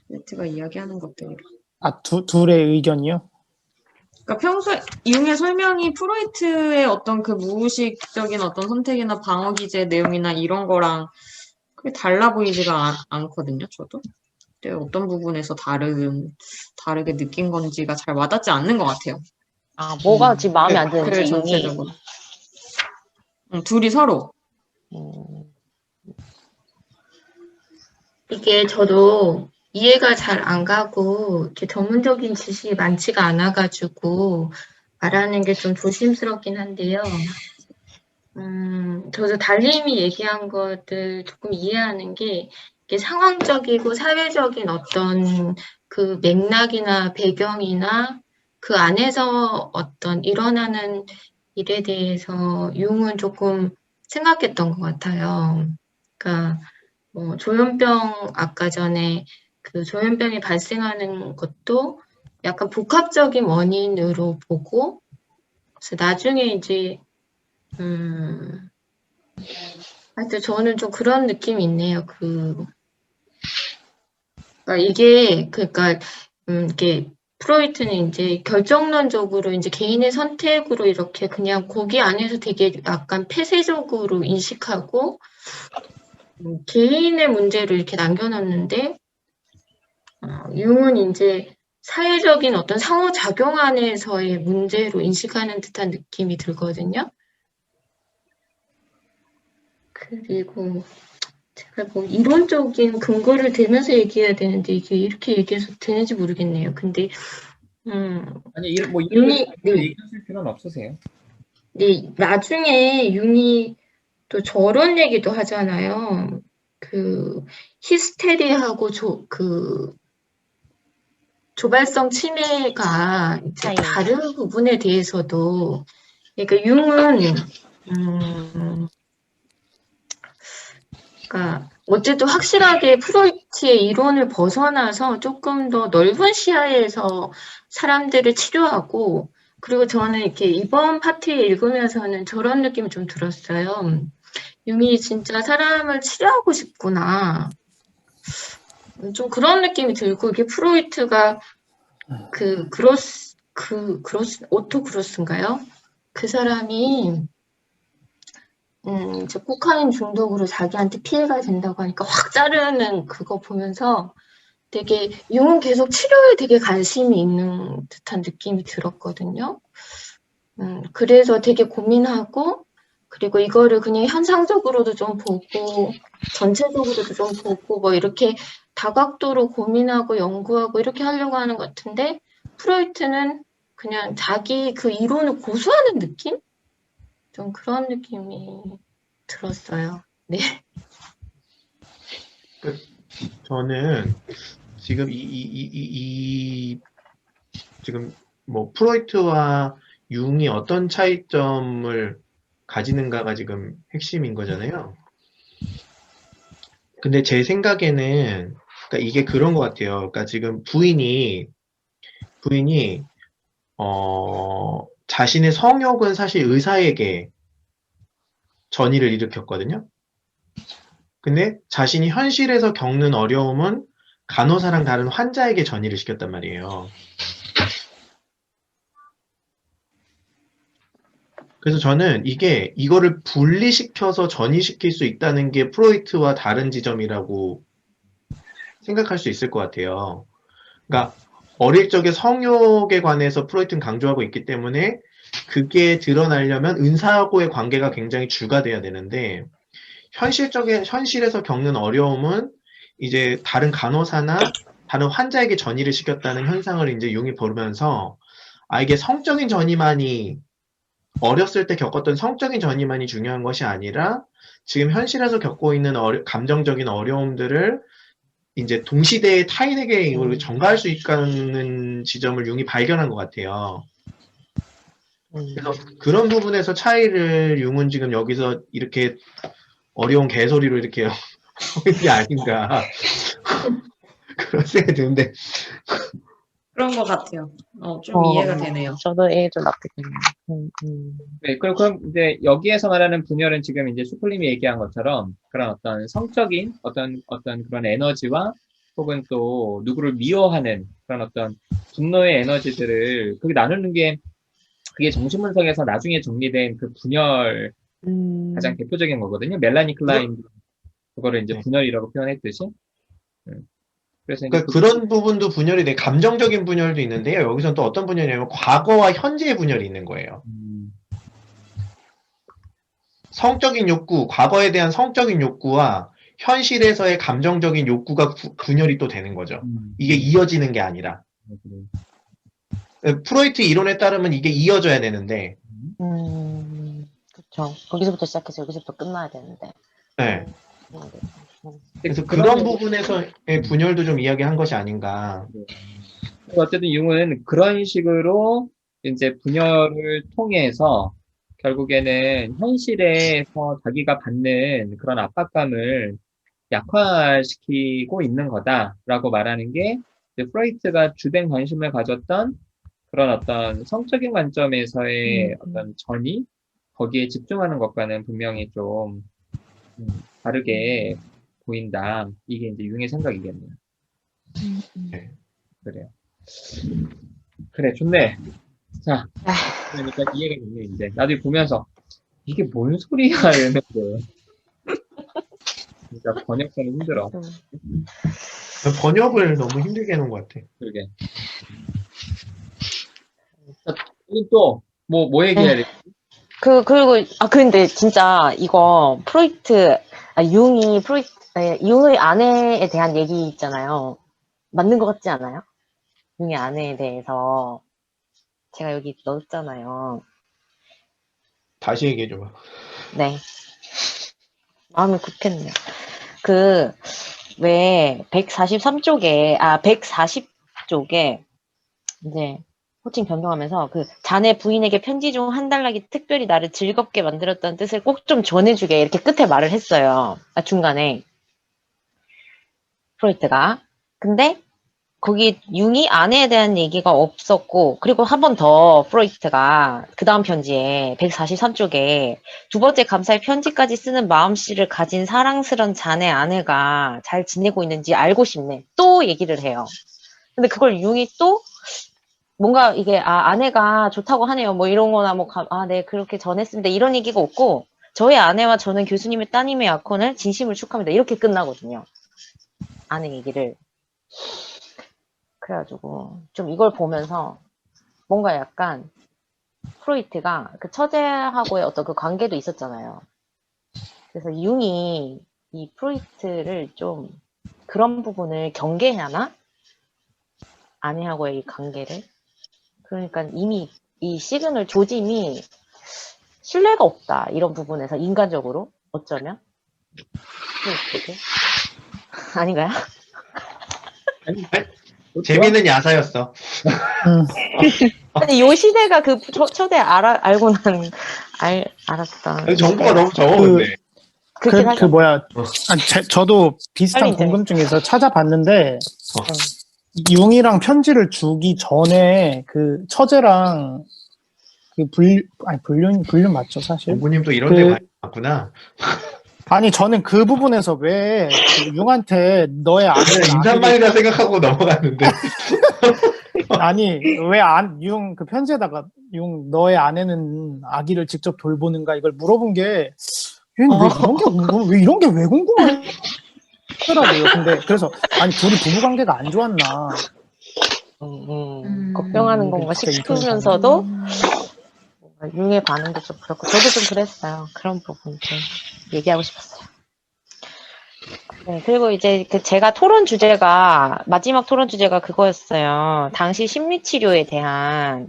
프로이트가 이야기하는 것들이. 둘의 의견이요? 그러니까 평소에 융의 설명이 프로이트의 어떤 그 무의식적인 어떤 선택이나 방어 기제 내용이나 이런 거랑 크게 달라 보이지가 않거든요, 저도. 근데 어떤 부분에서 다르게 느낀 건지가 잘 와닿지 않는 것 같아요. 뭐가 지금 마음에 안 글 드는지, 융이. 전체적으로. 둘이 서로. 이게 저도 이해가 잘 안 가고 이렇게 전문적인 지식이 많지가 않아가지고 말하는 게 좀 조심스럽긴 한데요. 저도 달님이 얘기한 것들 조금 이해하는 게 이게 상황적이고 사회적인 어떤 그 맥락이나 배경이나 그 안에서 어떤 일어나는 일에 대해서 융은 조금 생각했던 것 같아요. 그러니까 조현병 아까 전에 그 조현병이 발생하는 것도 약간 복합적인 원인으로 보고 그래서 나중에 이제 하여튼 저는 좀 그런 느낌이 있네요. 이게 프로이트는 이제 결정론적으로 이제 개인의 선택으로 이렇게 그냥 거기 안에서 되게 약간 폐쇄적으로 인식하고 개인의 문제를 이렇게 남겨놨는데 융은 이제 사회적인 어떤 상호작용 안에서의 문제로 인식하는 듯한 느낌이 들거든요. 그리고 제가 뭐 이론적인 근거를 대면서 얘기해야 되는데 이게 이렇게 얘기해서 되는지 모르겠네요. 근데 아니, 뭐 융이 얘기하실 필요는 없으세요. 네, 나중에 융이 또 저런 얘기도 하잖아요. 그 히스테리하고 조발성 치매가 이제 차이. 다른 부분에 대해서도 그러니까 융은 그러니까 어쨌든 확실하게 프로이트의 이론을 벗어나서 조금 더 넓은 시야에서 사람들을 치료하고 그리고 저는 이렇게 이번 파트에 읽으면서는 저런 느낌이 좀 들었어요. 융이 진짜 사람을 치료하고 싶구나. 좀 그런 느낌이 들고 이게 프로이트가 오토 그로스인가요? 그 사람이 이제 코카인 중독으로 자기한테 피해가 된다고 하니까 확 자르는 그거 보면서 되게 융은 계속 치료에 되게 관심이 있는 듯한 느낌이 들었거든요. 그래서 되게 고민하고 그리고 이거를 그냥 현상적으로도 좀 보고 전체적으로도 좀 보고 뭐 이렇게 다각도로 고민하고 연구하고 이렇게 하려고 하는 것 같은데 프로이트는 그냥 자기 그 이론을 고수하는 느낌? 좀 그런 느낌이 들었어요. 네. 저는 지금 지금 뭐 프로이트와 융이 어떤 차이점을 가지는가가 지금 핵심인 거잖아요. 근데 제 생각에는 그러니까 이게 그런 것 같아요. 그러니까 지금 부인이 자신의 성욕은 사실 의사에게 전이를 일으켰거든요. 근데 자신이 현실에서 겪는 어려움은 간호사랑 다른 환자에게 전이를 시켰단 말이에요. 그래서 저는 이거를 분리시켜서 전이시킬 수 있다는 게 프로이트와 다른 지점이라고 생각할 수 있을 것 같아요. 그러니까 어릴 적에 성욕에 관해서 프로이트는 강조하고 있기 때문에 그게 드러나려면 은사하고의 관계가 굉장히 주가 돼야 되는데 현실에서 겪는 어려움은 이제 다른 간호사나 다른 환자에게 전이를 시켰다는 현상을 이제 융이 보면서 이게 성적인 전이만이 어렸을 때 겪었던 성적인 전이만이 중요한 것이 아니라 지금 현실에서 겪고 있는 감정적인 어려움들을 이제 동시대의 타인에게 이걸 전가할 수 있다는 지점을 융이 발견한 것 같아요. 그래서 그런 부분에서 차이를 융은 지금 여기서 이렇게 어려운 개소리로 이렇게 하는 게 아닌가 그런 생각이 드는데 그런 것 같아요. 좀 이해가 되네요. 저도 이해 좀 납득해요. 네, 그럼 이제 여기에서 말하는 분열은 지금 이제 슈플님이 얘기한 것처럼 그런 어떤 성적인 어떤 그런 에너지와 혹은 또 누구를 미워하는 그런 어떤 분노의 에너지들을 그게 나누는 게 그게 정신분석에서 나중에 정리된 그 분열 가장 대표적인 거거든요. 멜라니 클라인 그거를 이제 분열이라고 표현했듯이. 그래서 이제 그러니까 그런 부분도 분열이 돼. 감정적인 분열도 있는데요. 여기서는 또 어떤 분열이냐면 과거와 현재의 분열이 있는 거예요. 성적인 욕구, 과거에 대한 성적인 욕구와 현실에서의 감정적인 욕구가 분열이 또 되는 거죠. 이게 이어지는 게 아니라. 프로이트 이론에 따르면 이게 이어져야 되는데. 그렇죠. 거기서부터 시작해서 여기서부터 끝나야 되는데. 네. 그래서 그런 부분에서의 분열도 좀 이야기한 것이 아닌가. 어쨌든 융은 그런 식으로 이제 분열을 통해서 결국에는 현실에서 자기가 받는 그런 압박감을 약화시키고 있는 거다라고 말하는 게 이제 프로이트가 주된 관심을 가졌던 그런 어떤 성적인 관점에서의 어떤 전이 거기에 집중하는 것과는 분명히 좀 다르게 보인다. 이게 이제 융의 생각이겠네요. 네. 그래요. 그래, 좋네. 자, 그러니까 이해가 됐네, 이제. 나도 보면서, 이게 뭔 소리야, 이랬는데. 진짜 번역하기 힘들어. 번역을 너무 힘들게 해놓은 것 같아. 그러게. 또, 뭐 얘기해야 돼? 근데 진짜 이거 융의 아내에 대한 얘기 있잖아요. 맞는 것 같지 않아요? 융의 아내에 대해서. 제가 여기 넣었잖아요. 다시 얘기해줘봐. 네. 마음이 급했네요. 그, 왜, 143쪽에, 140쪽에, 이제, 호칭 변경하면서, 그, 자네 부인에게 편지 중 한 달락이 특별히 나를 즐겁게 만들었다는 뜻을 꼭 좀 전해주게, 이렇게 끝에 말을 했어요. 중간에. 프로이트가. 근데, 거기 융이 아내에 대한 얘기가 없었고, 그리고 한 번 더 프로이트가 그 다음 편지에 143쪽에 두 번째 감사의 편지까지 쓰는 마음씨를 가진 사랑스런 자네 아내가 잘 지내고 있는지 알고 싶네. 또 얘기를 해요. 근데 그걸 융이 또 뭔가 이게 아내가 좋다고 하네요. 뭐 이런 거나 뭐 네 그렇게 전했습니다. 이런 얘기가 없고 저의 아내와 저는 교수님의 따님의 약혼을 진심으로 축하합니다. 이렇게 끝나거든요. 아내 얘기를. 그래가지고 좀 이걸 보면서 뭔가 약간 프로이트가 그 처제하고의 어떤 그 관계도 있었잖아요. 그래서 융이 이 프로이트를 좀 그런 부분을 경계해야 하나? 아내하고의 이 관계를. 그러니까 이미 이 시그널 조짐이 신뢰가 없다. 이런 부분에서 인간적으로 어쩌면 프로이트에게 아닌가요? 아니, 재미는 야사였어. 아니 요 시대가 그 초대 알고 알았던 정보가 너무 적어 근데. 그렇긴 하죠. 저도 비슷한 빨리 궁금증이 있어서 찾아봤는데 융이랑 편지를 주기 전에 그 처제랑 그 불륜 맞죠 사실? 부모님도 이런 데 많이 봤구나. 아니 저는 그 부분에서 왜 그 융한테 너의 아내는 인사말이라 생각하고 넘어갔는데. 아니 왜 융 그 편지에다가 융 너의 아내는 아기를 직접 돌보는가 이걸 물어본 게 얘는 왜 이런 게 궁금 왜 이런 게 왜 궁금하더라고요. 근데 그래서 아니 둘이 부부 관계가 안 좋았나? 걱정하는 건가 싶으면서도 융의 반응도 좀 그렇고 저도 좀 그랬어요. 그런 부분 좀 얘기하고 싶었어요. 네, 그리고 이제 제가 마지막 토론 주제가 그거였어요. 당시 심리치료에 대한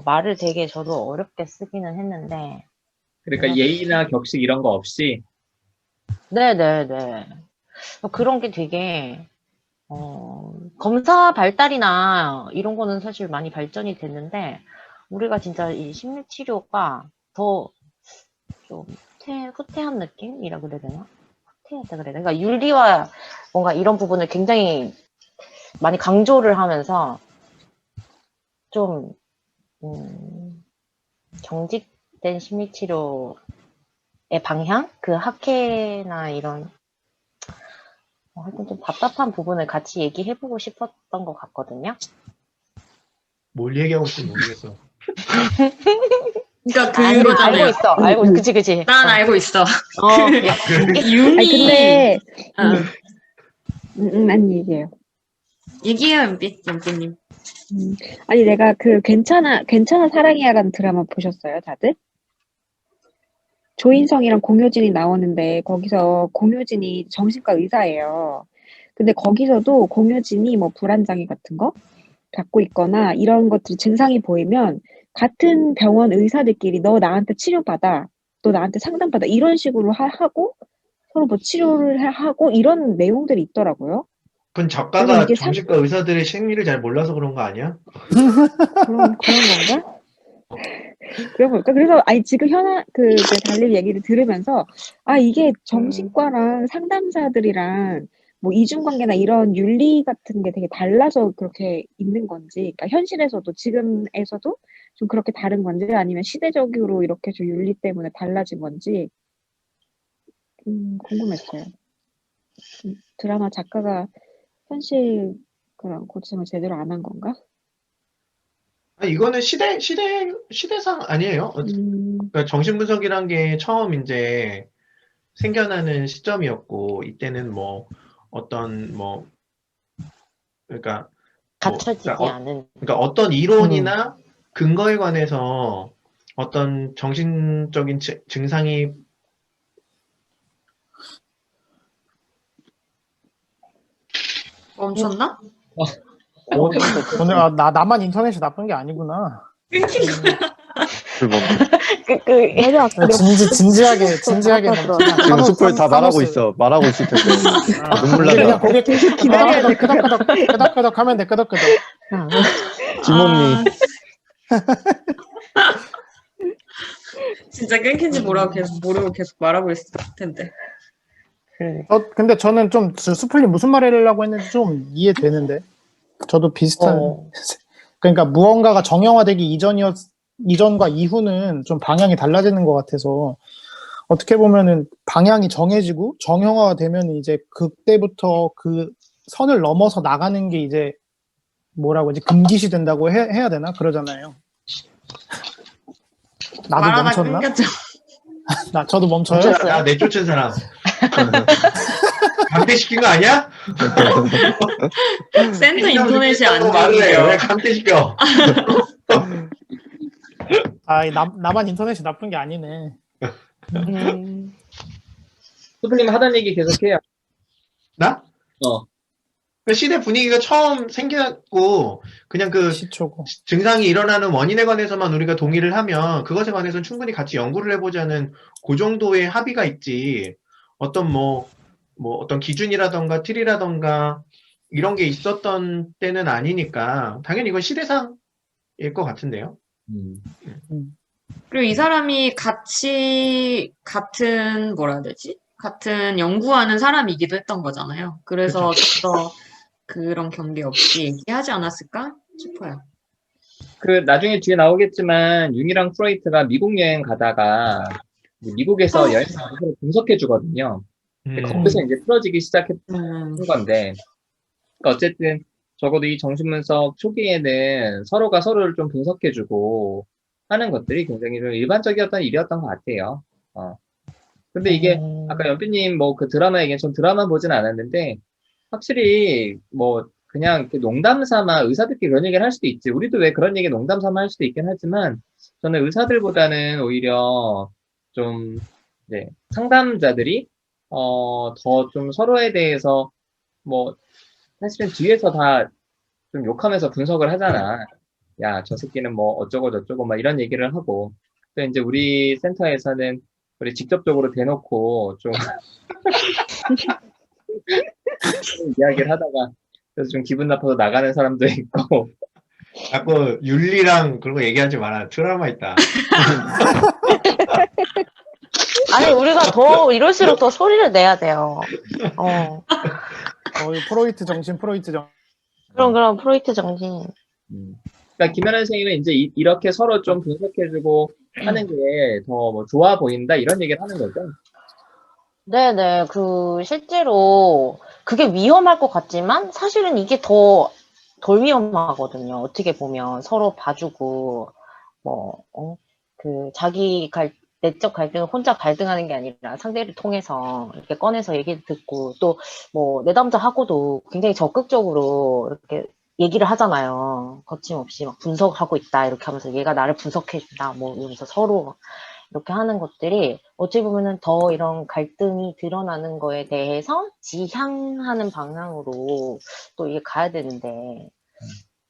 말을 되게 저도 어렵게 쓰기는 했는데. 그러니까 예의나 격식 이런 거 없이? 네네네. 그런 게 되게, 검사 발달이나 이런 거는 사실 많이 발전이 됐는데, 우리가 진짜 이 심리치료가 더 좀 후퇴한 느낌이라 그래야 되나? 후퇴했다 그래야 되나? 그러니까 윤리와 뭔가 이런 부분을 굉장히 많이 강조를 하면서 좀, 정직된 심리치료의 방향? 그 학회나 이런, 하여튼 좀 답답한 부분을 같이 얘기해보고 싶었던 것 같거든요. 뭘 얘기하고 있는지 모르겠어. 그러니까 알고 있어. 그치. 난 알고 있어. 아니, 근데, 아니, 얘기해요. 얘기해요, 연비님. 아니, 내가 괜찮아 사랑이야라는 드라마 보셨어요, 다들? 조인성이랑 공효진이 나오는데, 거기서 공효진이 정신과 의사예요. 근데 거기서도 공효진이 뭐 불안장애 같은 거 갖고 있거나 이런 것들 증상이 보이면 같은 병원 의사들끼리 너 나한테 치료받아, 너 나한테 상담받아 이런 식으로 하고 서로 뭐 치료를 하고 이런 내용들이 있더라고요. 그건 작가가 정신과 의사들의 심리를 잘 몰라서 그런 거 아니야? 그런 건가? 그런 걸까? 그래서 아니 지금 달리 얘기를 들으면서 이게 정신과랑 상담사들이랑 뭐 이중관계나 이런 윤리 같은 게 되게 달라서 그렇게 있는 건지, 그러니까 현실에서도 지금에서도 좀 그렇게 다른 건지 아니면 시대적으로 이렇게 좀 윤리 때문에 달라진 건지 궁금했어요. 드라마 작가가 현실 그런 고증을 제대로 안 한 건가? 이거는 시대상 아니에요. 그러니까 정신분석이란 게 처음 이제 생겨나는 시점이었고, 이때는 뭐, 그러니까, 갖춰지지 않은. 그러니까 어떤 이론이나 근거에 관해서 어떤 정신적인 증상이 멈췄나? 오늘 나만 인터넷이 나쁜 게 아니구나. 끊긴 거야. 술 먹는. 내려왔어. 진지하게 맞다. 멈추자. 지금 숲을 다 말하고 사노스. 있어. 말하고 있을 텐데. 눈물 우리 그냥 난다. 고개 기다려야 돼. 끄덕끄덕 하면 돼, 끄덕끄덕. 김언니. 진짜 끊긴지 모르고 계속 말하고 있을 텐데. 근데 저는 좀 수플님 무슨 말 하려고 했는지 좀 이해되는데. 저도 비슷한. 그러니까 무언가가 정형화되기 이전과 이후는 좀 방향이 달라지는 것 같아서 어떻게 보면은 방향이 정해지고 정형화가 되면 이제 그때부터 그 선을 넘어서 나가는 게 이제 뭐라고 이제 금기시 된다고 해야 되나? 그러잖아요. 나도 말하다 멈췄나? 끊겼죠. 저도 멈춰요? 나 내쫓은 사람. 강퇴시킨 거 아니야? 센터 인터넷이 안 말을 해. 왜 좋은데요. 강퇴시켜? 나만 인터넷이 나쁜 게 아니네. 수프님 하던 얘기 계속해요. 나? 그 시대 분위기가 처음 생겼고 그냥 그 시초고. 증상이 일어나는 원인에 관해서만 우리가 동의를 하면 그것에 관해서는 충분히 같이 연구를 해보자는 그 정도의 합의가 있지. 어떤 어떤 기준이라던가 틀이라던가 이런 게 있었던 때는 아니니까 당연히 이건 시대상일 것 같은데요. 그리고 이 사람이 같은 뭐라 해야 되지? 같은 연구하는 사람이기도 했던 거잖아요. 그래서 좀 더 그런 경계 없이 얘기하지 않았을까 싶어요. 나중에 뒤에 나오겠지만 융이랑 프로이트가 미국 여행 가다가 미국에서 여행 장소를 분석해 주거든요. 거기서 이제 틀어지기 시작했던 건데, 그러니까 어쨌든 적어도 이 정신분석 초기에는 서로가 서로를 좀 분석해 주고 하는 것들이 굉장히 좀 일반적이었던 일이었던 것 같아요. 근데 이게 아까 연필님 그 드라마 얘기는 전 드라마 보진 않았는데 확실히 그냥 이렇게 농담 삼아 의사들끼리 그런 얘기를 할 수도 있지. 우리도 왜 그런 얘기 농담 삼아 할 수도 있긴 하지만 저는 의사들보다는 오히려 좀 상담자들이 더 좀 서로에 대해서 사실은 뒤에서 다 좀 욕하면서 분석을 하잖아. 야, 저 새끼는 어쩌고 저쩌고 막 이런 얘기를 하고. 또 이제 우리 센터에서는 우리 직접적으로 대놓고 좀 이야기를 하다가 그래서 좀 기분 나빠서 나가는 사람도 있고. 자꾸 윤리랑 그런 거 얘기하지 마라. 트라우마 있다. 아니, 우리가 더 이럴수록 더 소리를 내야 돼요. 프로이트 정신. 그럼 프로이트 정신. 그러니까 김연아 선생님은 이제 이렇게 서로 좀 분석해주고 하는 게 더 좋아 보인다 이런 얘기를 하는 거죠. 네네, 실제로 그게 위험할 것 같지만 사실은 이게 덜 위험하거든요. 어떻게 보면 서로 봐주고 자기 내적 갈등을 혼자 갈등하는 게 아니라 상대를 통해서 이렇게 꺼내서 얘기를 듣고 또 내담자하고도 굉장히 적극적으로 이렇게 얘기를 하잖아요. 거침없이 막 분석하고 있다 이렇게 하면서 얘가 나를 분석해준다 이러면서 서로 이렇게 하는 것들이 어찌 보면은 더 이런 갈등이 드러나는 거에 대해서 지향하는 방향으로 또 이게 가야 되는데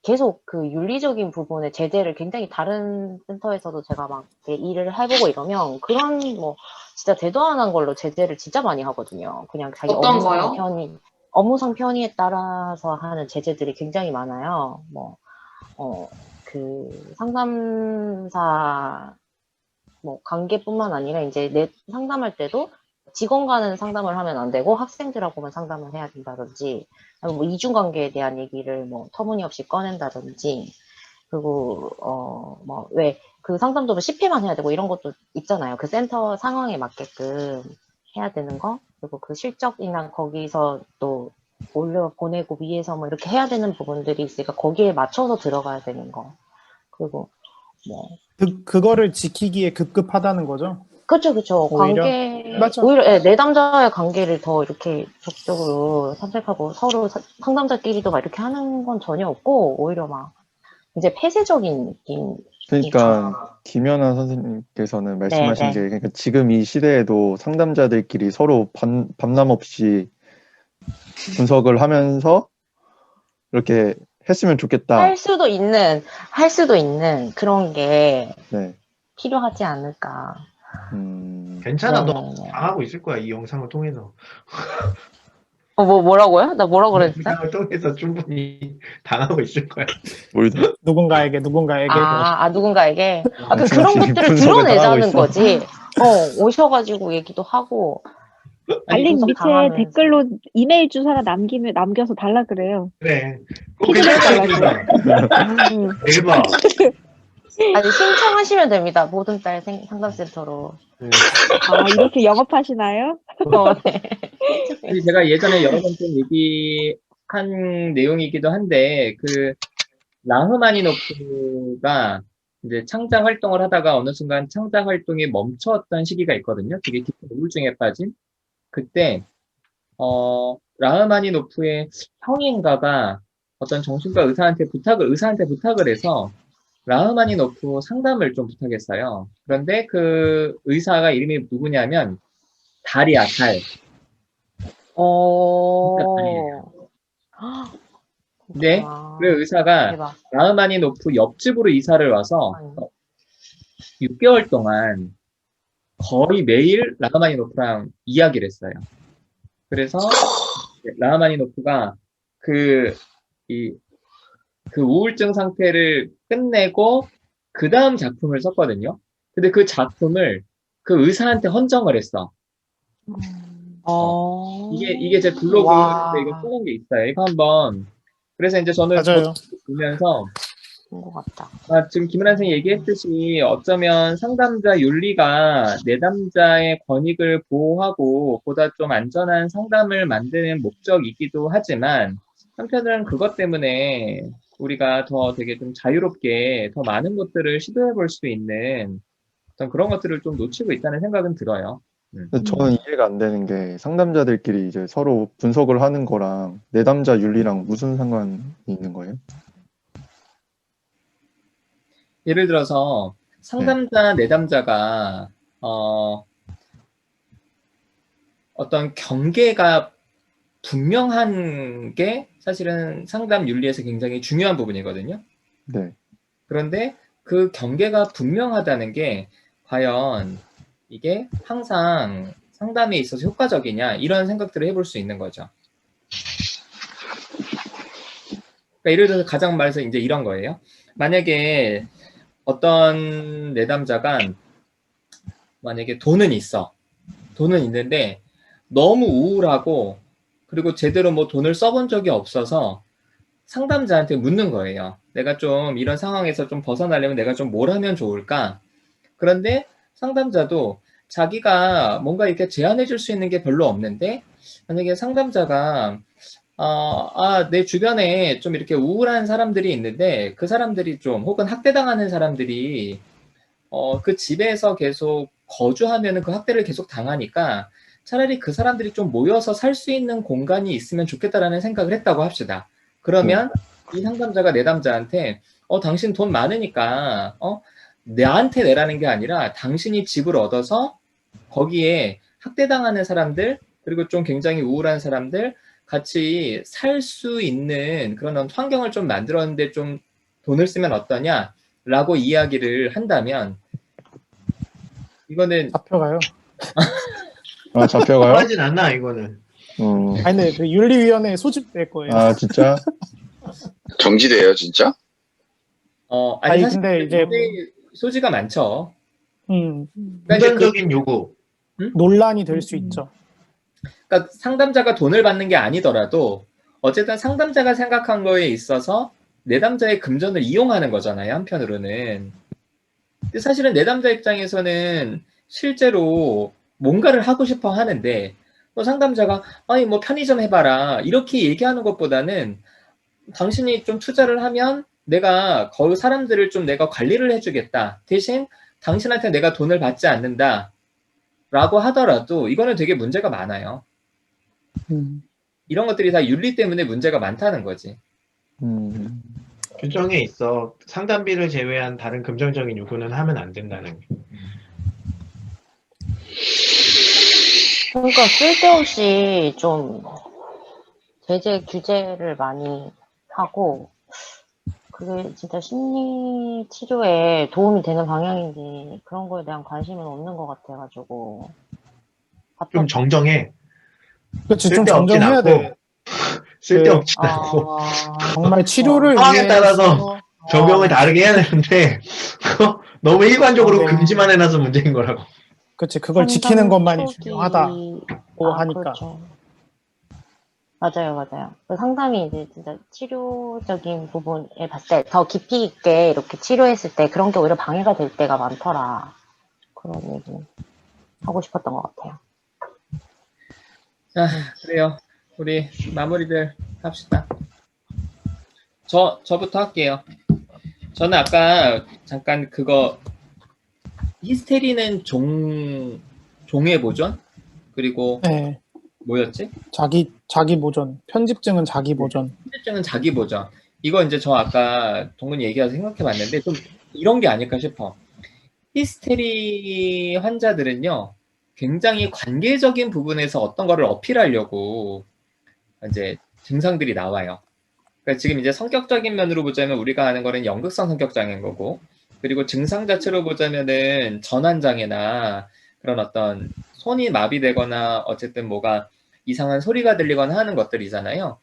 계속 그 윤리적인 부분의 제재를 굉장히 다른 센터에서도 제가 막 일을 해보고 이러면 그런 진짜 대단한 걸로 제재를 진짜 많이 하거든요. 그냥 자기 어떤 거요? 업무상 편의에 따라서 하는 제재들이 굉장히 많아요. 상담사 관계뿐만 아니라 이제 상담할 때도 직원과는 상담을 하면 안 되고 학생들하고만 상담을 해야 된다든지 아니면 이중관계에 대한 얘기를 터무니없이 꺼낸다든지 그리고 왜 그 상담도 10회만 해야 되고 이런 것도 있잖아요. 그 센터 상황에 맞게끔 해야 되는 거 그리고 그 실적이나 거기서 또 보내고 위에서 이렇게 해야 되는 부분들이 있으니까 거기에 맞춰서 들어가야 되는 거 그리고 그거를 지키기에 급급하다는 거죠? 그쵸. 오히려? 오히려 내담자의 관계를 더 이렇게 적극적으로 탐색하고 서로 상담자끼리도 막 이렇게 하는 건 전혀 없고 오히려 이제 폐쇄적인 느낌. 그러니까 김연아 선생님께서는 말씀하신 게 그러니까 지금 이 시대에도 상담자들끼리 서로 밤낮 없이 분석을 하면서 이렇게 했으면 좋겠다. 할 수도 있는 그런 게 네. 필요하지 않을까. 괜찮아. 너 네네네. 당하고 있을 거야. 이 영상을 통해서. 뭐라고요? 나 뭐라고 이 그랬어? 영상을 통해서 충분히 당하고 있을 거야. 뭘요? 누군가에게. 누군가에게? 그런 말씀하시니 것들을 분석을 당하고 드러내자는 있어. 거지. 오셔가지고 얘기도 하고. 달님 분석 밑에 당하면서. 댓글로 이메일 주소나 남겨서 달라 그래요. 그래. 피드백 달라고. 대박. 아니, 신청하시면 됩니다. 모든 딸 상담센터로. 아, 이렇게 영업하시나요? 네. 아니, 제가 예전에 여러 번 좀 얘기한 내용이기도 한데, 그, 라흐마니노프가 이제 창작 활동을 하다가 어느 순간 창작 활동이 멈췄던 시기가 있거든요. 되게 깊은 우울증에 빠진. 그때, 라흐마니노프의 형인가가 어떤 정신과 의사한테 부탁을 해서 라흐마니노프 상담을 좀 부탁했어요. 그런데 그 의사가 이름이 누구냐면, 달이야, 달. 네, 그 의사가 대박. 라흐마니노프 옆집으로 이사를 와서 6개월 동안 거의 매일 라흐마니노프랑 이야기를 했어요. 그래서 라흐마니노프가 그 우울증 상태를 끝내고 그 다음 작품을 썼거든요. 근데 그 작품을 그 의사한테 헌정을 했어. 이게 제 블로그인데 이거 써놓은 게 있어요. 이거 한번. 그래서 이제 저는 맞아요. 보면서 것 같다. 지금 김은하 선생님이 얘기했듯이 어쩌면 상담자 윤리가 내담자의 권익을 보호하고 보다 좀 안전한 상담을 만드는 목적이기도 하지만 한편으로는 그것 때문에 우리가 더 되게 좀 자유롭게 더 많은 것들을 시도해 볼 수 있는 어떤 그런 것들을 좀 놓치고 있다는 생각은 들어요. 근데 저는 이해가 안 되는 게 상담자들끼리 이제 서로 분석을 하는 거랑 내담자 윤리랑 무슨 상관이 있는 거예요? 예를 들어서 상담자, 내담자가 어떤 경계가 분명한 게 사실은 상담 윤리에서 굉장히 중요한 부분이거든요. 네. 그런데 그 경계가 분명하다는 게 과연 이게 항상 상담에 있어서 효과적이냐 이런 생각들을 해볼 수 있는 거죠. 그러니까 예를 들어서 가장 말해서 이제 이런 거예요. 만약에 어떤 내담자가 만약에 돈은 있는데 너무 우울하고 그리고 제대로 뭐 돈을 써본 적이 없어서 상담자한테 묻는 거예요. 내가 좀 이런 상황에서 좀 벗어나려면 내가 좀 뭘 하면 좋을까? 그런데 상담자도 자기가 뭔가 이렇게 제안해 줄 수 있는 게 별로 없는데 만약에 상담자가 내 주변에 좀 이렇게 우울한 사람들이 있는데 그 사람들이 좀 혹은 학대당하는 사람들이 그 집에서 계속 거주하면은 그 학대를 계속 당하니까 차라리 그 사람들이 좀 모여서 살 수 있는 공간이 있으면 좋겠다라는 생각을 했다고 합시다. 그러면 이 상담자가 내담자한테 당신 돈 많으니까 나한테 내라는 게 아니라 당신이 집을 얻어서 거기에 학대당하는 사람들 그리고 좀 굉장히 우울한 사람들 같이 살 수 있는 그런 환경을 좀 만들었는데 좀 돈을 쓰면 어떠냐라고 이야기를 한다면 이거는 잡혀가요. 잡혀가요? 하진 않아 이거는. 아니 근데 그 윤리위원회에 소집될 거예요. 아 진짜? 정지돼요 진짜? 아니 사실 근데 이제 소지가 많죠. 금전적인 요구. 논란이 될 수 있죠. 그러니까 상담자가 돈을 받는 게 아니더라도 어쨌든 상담자가 생각한 거에 있어서 내담자의 금전을 이용하는 거잖아요. 한편으로는. 근데 사실은 내담자 입장에서는 실제로 뭔가를 하고 싶어 하는데 상담자가 아니 뭐 편의점 해봐라 이렇게 얘기하는 것보다는 당신이 좀 투자를 하면 내가 거기 사람들을 좀 내가 관리를 해주겠다. 대신 당신한테 내가 돈을 받지 않는다. 라고 하더라도 이거는 되게 문제가 많아요. 이런 것들이 다 윤리 때문에 문제가 많다는 거지. 규정에 있어. 상담비를 제외한 다른 금전적인 요구는 하면 안 된다는 게. 그러니까 쓸데없이 좀 제재 규제를 많이 하고 그게 진짜 심리 치료에 도움이 되는 방향인지 그런 거에 대한 관심은 없는 것 같아가지고. 좀 정정해. 그렇지, 좀 쓸데없진 정정해야 않고, 돼. 쓸데없진 않고, 정말 치료를 상황에 따라서 위해서 적용을 다르게 해야 되는데, 너무 일관적으로 네. 금지만 해놔서 문제인 거라고. 그렇지, 그걸 지키는 것만이 초기, 중요하다고 하니까. 그렇죠. 맞아요. 그 상담이 이제 진짜 치료적인 부분에 봤을 때 더 깊이 있게 이렇게 치료했을 때 그런 게 오히려 방해가 될 때가 많더라. 그런 얘기 하고 싶었던 것 같아요. 자, 그래요. 우리 마무리를 합시다. 저부터 할게요. 저는 아까 잠깐 그거 히스테리는 종의 보존? 그리고 네. 뭐였지? 자기 보존. 편집증은 자기 보존. 편집증은 자기 보존. 이거 이제 저 아까 동근이 얘기해서 생각해봤는데 좀 이런 게 아닐까 싶어. 히스테리 환자들은요, 굉장히 관계적인 부분에서 어떤 거를 어필하려고 이제 증상들이 나와요. 그러니까 지금 이제 성격적인 면으로 보자면 우리가 아는 거는 연극성 성격장애인 거고, 그리고 증상 자체로 보자면은 전환장애나 그런 어떤 손이 마비되거나 어쨌든 뭐가 이상한 소리가 들리거나 하는 것들이잖아요.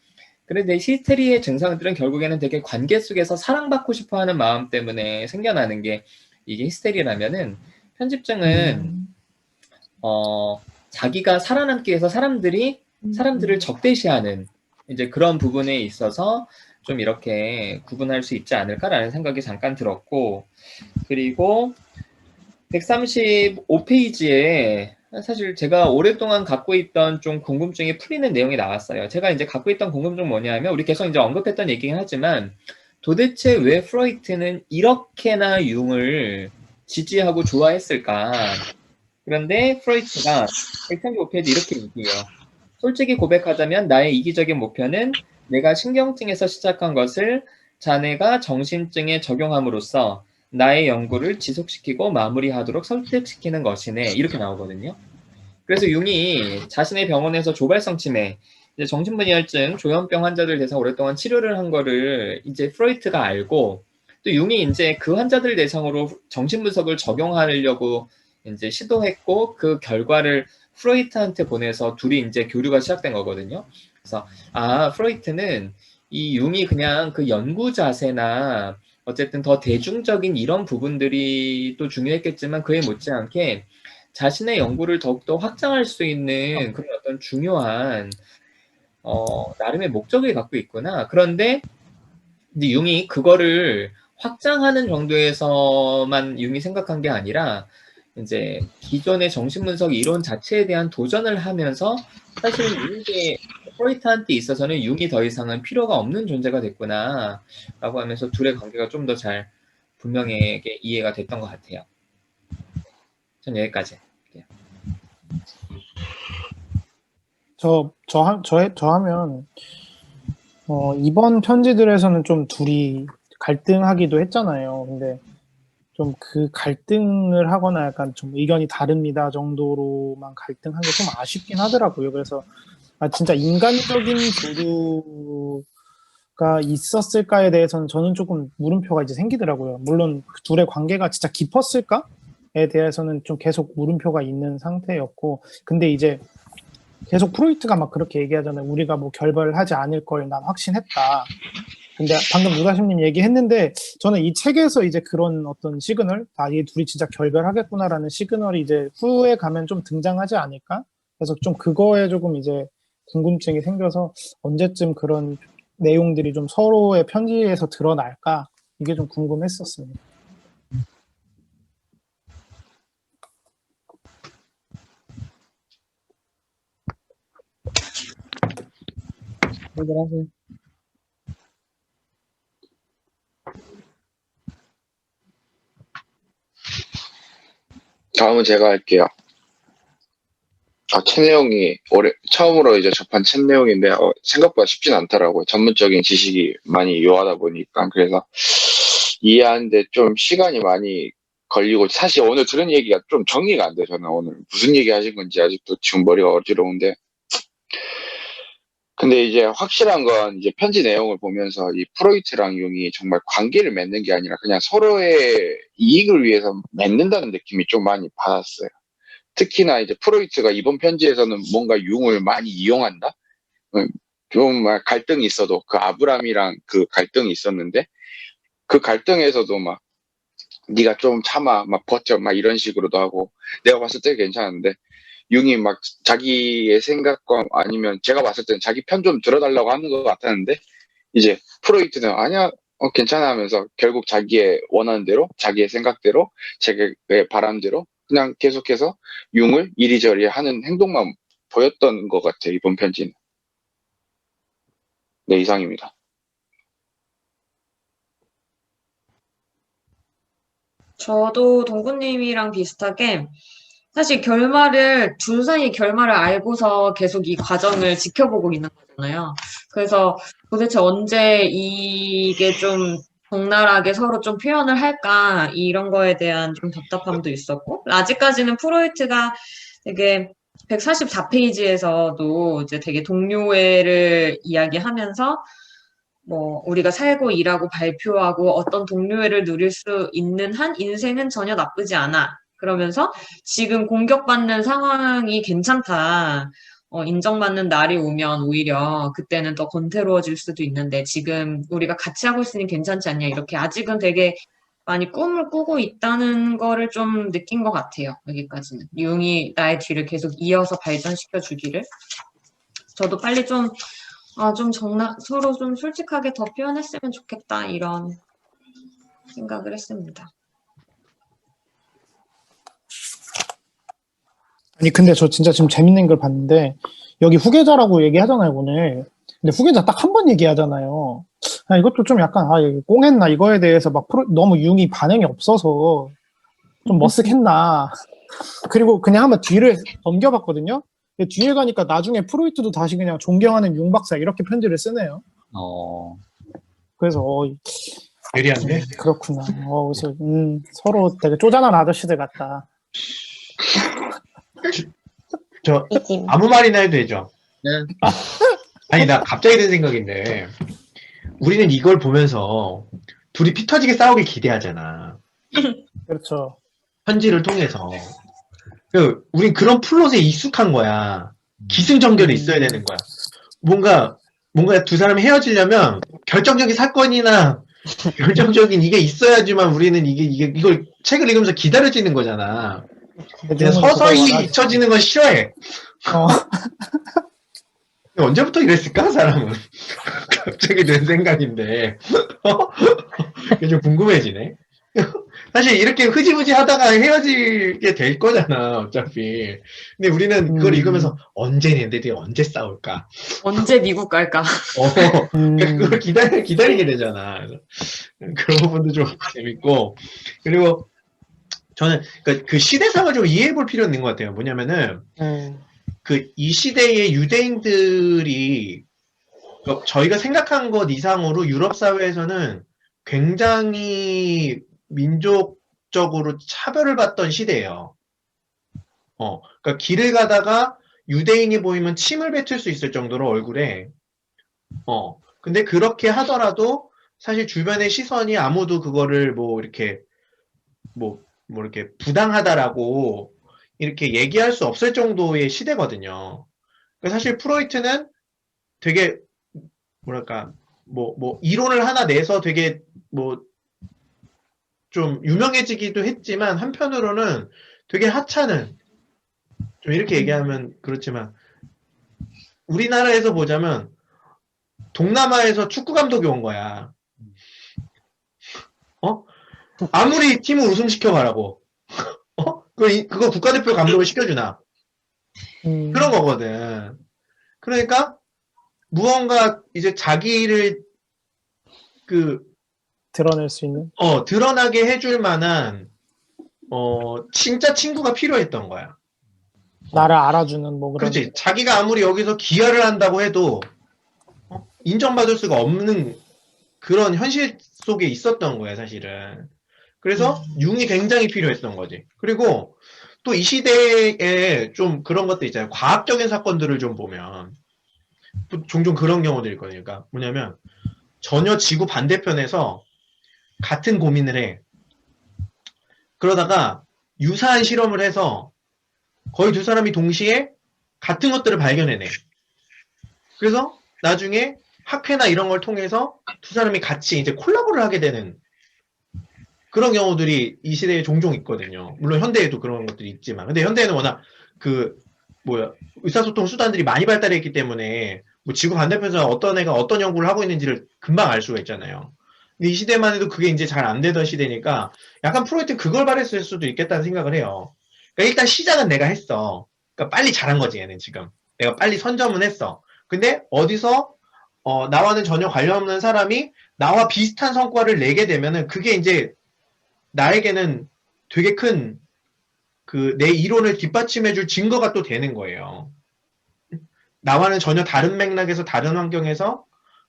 그런데 히스테리의 증상들은 결국에는 되게 관계 속에서 사랑받고 싶어 하는 마음 때문에 생겨나는 게 이게 히스테리라면은 편집증은 자기가 살아남기 위해서 사람들을 적대시하는 이제 그런 부분에 있어서 좀 이렇게 구분할 수 있지 않을까라는 생각이 잠깐 들었고, 그리고 135페이지에 사실 제가 오랫동안 갖고 있던 좀 궁금증이 풀리는 내용이 나왔어요. 제가 이제 갖고 있던 궁금증 뭐냐면, 우리 계속 이제 언급했던 얘기긴 하지만, 도대체 왜 프로이트는 이렇게나 융을 지지하고 좋아했을까? 그런데 프로이트가 135페이지 이렇게 얘기해요. 솔직히 고백하자면 나의 이기적인 목표는 내가 신경증에서 시작한 것을 자네가 정신증에 적용함으로써 나의 연구를 지속시키고 마무리하도록 설득시키는 것이네. 이렇게 나오거든요. 그래서 융이 자신의 병원에서 조발성 치매, 이제 정신분열증, 조현병 환자들 대해서 오랫동안 치료를 한 거를 이제 프로이트가 알고, 또 융이 이제 그 환자들 대상으로 정신분석을 적용하려고 이제 시도했고, 그 결과를 프로이트한테 보내서 둘이 이제 교류가 시작된 거거든요. 그래서 프로이트는 이 융이 그냥 그 연구 자세나 어쨌든 더 대중적인 이런 부분들이 또 중요했겠지만 그에 못지않게 자신의 연구를 더욱더 확장할 수 있는 그런 어떤 중요한 나름의 목적을 갖고 있구나. 그런데 이제 융이 그거를 확장하는 정도에서만 융이 생각한 게 아니라 이제 기존의 정신분석 이론 자체에 대한 도전을 하면서 사실은 이게 프로이트한테 있어서는 융이 더 이상은 필요가 없는 존재가 됐구나 라고 하면서 둘의 관계가 좀 더 잘 분명하게 이해가 됐던 것 같아요. 전 여기까지 할게요. 저 하면, 이번 편지들에서는 좀 둘이 갈등하기도 했잖아요. 근데 좀 그 갈등을 하거나 약간 좀 의견이 다릅니다 정도로만 갈등한 게 좀 아쉽긴 하더라고요. 그래서 진짜 인간적인 교류가 있었을까에 대해서는 저는 조금 물음표가 이제 생기더라고요. 물론 그 둘의 관계가 진짜 깊었을까에 대해서는 좀 계속 물음표가 있는 상태였고, 근데 이제 계속 프로이트가 막 그렇게 얘기하잖아요. 우리가 뭐 결별을 하지 않을 걸 난 확신했다. 근데 방금 누다심님 얘기했는데 저는 이 책에서 이제 그런 어떤 시그널, 이 둘이 진짜 결별하겠구나라는 시그널이 이제 후에 가면 좀 등장하지 않을까? 그래서 좀 그거에 조금 이제 궁금증이 생겨서 언제쯤 그런 내용들이 좀 서로의 편지에서 드러날까? 이게 좀 궁금했었습니다. 하세요. 다음은 제가 할게요. 책 내용이 처음으로 이제 접한 책 내용인데 생각보다 쉽진 않더라고요. 전문적인 지식이 많이 요하다 보니까. 그래서 이해하는데 좀 시간이 많이 걸리고, 사실 오늘 들은 얘기가 좀 정리가 안 돼요. 저는 오늘 무슨 얘기 하신 건지 아직도 지금 머리가 어지러운데, 근데 이제 확실한 건 이제 편지 내용을 보면서 이 프로이트랑 융이 정말 관계를 맺는 게 아니라 그냥 서로의 이익을 위해서 맺는다는 느낌이 좀 많이 받았어요. 특히나 이제 프로이트가 이번 편지에서는 뭔가 융을 많이 이용한다? 좀 갈등이 있어도 그 아브람이랑 그 갈등이 있었는데 그 갈등에서도 막 네가 좀 참아, 막 버텨, 막 이런 식으로도 하고 내가 봤을 때 괜찮은데 융이 막 자기의 생각과 아니면 제가 봤을 때는 자기 편 좀 들어달라고 하는 것 같았는데 이제 프로이트는 아니야, 괜찮아 하면서 결국 자기의 원하는 대로, 자기의 생각대로, 자기의 바람대로 그냥 계속해서 융을 이리저리 하는 행동만 보였던 것 같아요, 이번 편지는. 네, 이상입니다. 저도 동구님이랑 비슷하게 사실 둘 사이 결말을 알고서 계속 이 과정을 지켜보고 있는 거잖아요. 그래서 도대체 언제 이게 좀 적나라하게 서로 좀 표현을 할까, 이런 거에 대한 좀 답답함도 있었고, 아직까지는 프로이트가 되게 144페이지에서도 이제 되게 동료애를 이야기하면서 뭐 우리가 살고 일하고 발표하고 어떤 동료애를 누릴 수 있는 한 인생은 전혀 나쁘지 않아. 그러면서 지금 공격받는 상황이 괜찮다. 인정받는 날이 오면 오히려 그때는 더 권태로워질 수도 있는데 지금 우리가 같이 하고 있으니 괜찮지 않냐. 이렇게 아직은 되게 많이 꿈을 꾸고 있다는 거를 좀 느낀 것 같아요. 여기까지는. 융이 나의 뒤를 계속 이어서 발전시켜 주기를. 저도 빨리 서로 좀 솔직하게 더 표현했으면 좋겠다, 이런 생각을 했습니다. 아니, 근데 저 진짜 지금 재밌는 걸 봤는데, 여기 후계자라고 얘기하잖아요, 오늘. 근데 후계자 딱 한 번 얘기하잖아요. 이것도 좀 약간, 이거 꽁했나, 이거에 대해서 너무 융이 반응이 없어서 좀 머쓱했나. 그리고 그냥 한번 뒤를 넘겨봤거든요. 근데 뒤에 가니까 나중에 프로이트도 다시 그냥 존경하는 융 박사 이렇게 편지를 쓰네요. 그래서, 예리한데? 그렇구나. 그래서, 서로 되게 쪼잔한 아저씨들 같다. 저 아무 말이나 해도 되죠? 네. 아니, 나 갑자기 든 생각인데 우리는 이걸 보면서 둘이 피 터지게 싸우길 기대하잖아. 그렇죠. 편지를 통해서. 우린 그런 플롯에 익숙한 거야. 기승전결이 있어야 되는 거야. 뭔가 두 사람이 헤어지려면 결정적인 사건이나 결정적인 이게 있어야지만 우리는 이걸 책을 읽으면서 기다려지는 거잖아. 그냥 서서히 잊혀지는 건 싫어해. 언제부터 이랬을까, 사람은? 갑자기 든 생각인데. 그게 좀 궁금해지네. 사실 이렇게 흐지부지 하다가 헤어지게 될 거잖아, 어차피. 근데 우리는 그걸 읽으면서 언제 얘네들이 언제 싸울까? 언제 미국 갈까? 그걸 기다리게 되잖아. 그런 부분도 좀 재밌고. 그리고 저는 그 시대상을 좀 이해해 볼 필요는 있는 것 같아요. 뭐냐면은, 이 시대의 유대인들이, 저희가 생각한 것 이상으로 유럽 사회에서는 굉장히 민족적으로 차별을 받던 시대예요. 그러니까 길을 가다가 유대인이 보이면 침을 뱉을 수 있을 정도로 얼굴에, 근데 그렇게 하더라도 사실 주변의 시선이 아무도 그거를 이렇게 부당하다라고 이렇게 얘기할 수 없을 정도의 시대거든요. 사실 프로이트는 되게 이론을 하나 내서 되게 좀 유명해지기도 했지만 한편으로는 되게 하찮은, 좀 이렇게 얘기하면 그렇지만 우리나라에서 보자면 동남아에서 축구 감독이 온 거야. 아무리 팀을 우승시켜가라고. 그거 국가대표 감독을 시켜주나. 그런 거거든. 그러니까 무언가 이제 자기를 드러낼 수 있는? 드러나게 해줄 만한 진짜 친구가 필요했던 거야. 나를 알아주는 그런. 그렇지. 자기가 아무리 여기서 기여를 한다고 해도 인정받을 수가 없는 그런 현실 속에 있었던 거야, 사실은. 그래서 융이 굉장히 필요했던 거지. 그리고 또 이 시대에 좀 그런 것도 있잖아요. 과학적인 사건들을 좀 보면 종종 그런 경우들이 있거든요. 그러니까 뭐냐면 전혀 지구 반대편에서 같은 고민을 해. 그러다가 유사한 실험을 해서 거의 두 사람이 동시에 같은 것들을 발견해내. 그래서 나중에 학회나 이런 걸 통해서 두 사람이 같이 이제 콜라보를 하게 되는 그런 경우들이 이 시대에 종종 있거든요. 물론 현대에도 그런 것들이 있지만. 근데 현대에는 워낙 의사소통 수단들이 많이 발달했기 때문에 뭐 지구 반대편에서 어떤 애가 어떤 연구를 하고 있는지를 금방 알 수가 있잖아요. 근데 이 시대만 해도 그게 이제 잘 안 되던 시대니까 약간 프로이트 그걸 바랬을 수도 있겠다는 생각을 해요. 그러니까 일단 시작은 내가 했어. 그러니까 빨리 잘한 거지, 얘는 지금. 내가 빨리 선점은 했어. 근데 어디서 나와는 전혀 관련 없는 사람이 나와 비슷한 성과를 내게 되면은 그게 이제 나에게는 되게 큰 내 이론을 뒷받침해줄 증거가 또 되는 거예요. 나와는 전혀 다른 맥락에서 다른 환경에서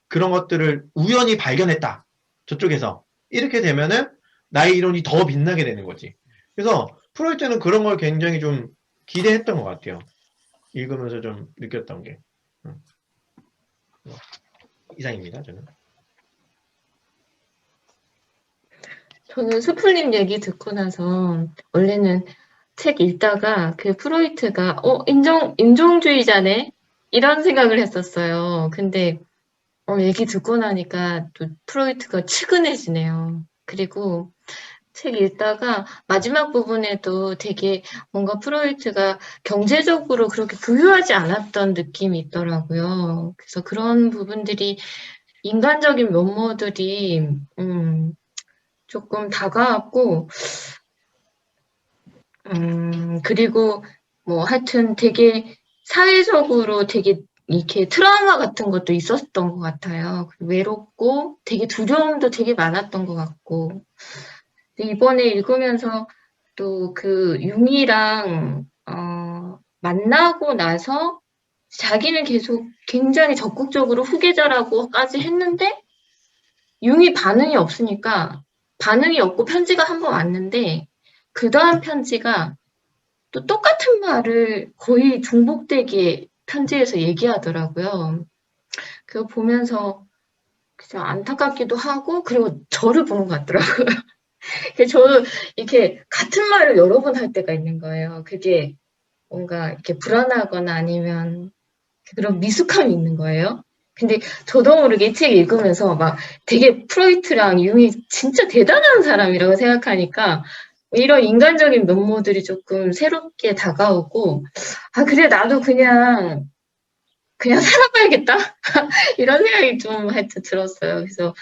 그런 것들을 우연히 발견했다. 저쪽에서. 이렇게 되면은 나의 이론이 더 빛나게 되는 거지. 그래서 프로이트는 그런 걸 굉장히 좀 기대했던 것 같아요. 읽으면서 좀 느꼈던 게. 이상입니다, 저는. 저는 수풀님 얘기 듣고 나서 원래는 책 읽다가 그 프로이트가 인종주의자네? 이런 생각을 했었어요. 근데 얘기 듣고 나니까 또 프로이트가 측은해지네요. 그리고 책 읽다가 마지막 부분에도 되게 뭔가 프로이트가 경제적으로 그렇게 부유하지 않았던 느낌이 있더라고요. 그래서 그런 부분들이 인간적인 면모들이 조금 다가왔고 그리고 뭐 하여튼 되게 사회적으로 되게 이렇게 트라우마 같은 것도 있었던 것 같아요. 외롭고 되게 두려움도 되게 많았던 것 같고 이번에 읽으면서 또 그 융이랑 만나고 나서 자기는 계속 굉장히 적극적으로 후계자라고까지 했는데 융이 반응이 없으니까 반응이 없고 편지가 한 번 왔는데 그 다음 편지가 또 똑같은 말을 거의 중복되게 편지에서 얘기하더라고요. 그거 보면서 그냥 안타깝기도 하고 그리고 저를 보는 것 같더라고요. 저도 이렇게 같은 말을 여러 번 할 때가 있는 거예요. 그게 뭔가 이렇게 불안하거나 아니면 그런 미숙함이 있는 거예요. 근데 저도 모르게 이 책 읽으면서 막 되게 프로이트랑 융이 진짜 대단한 사람이라고 생각하니까 이런 인간적인 면모들이 조금 새롭게 다가오고 그래 나도 그냥 살아봐야겠다 이런 생각이 좀 하여튼 들었어요. 그래서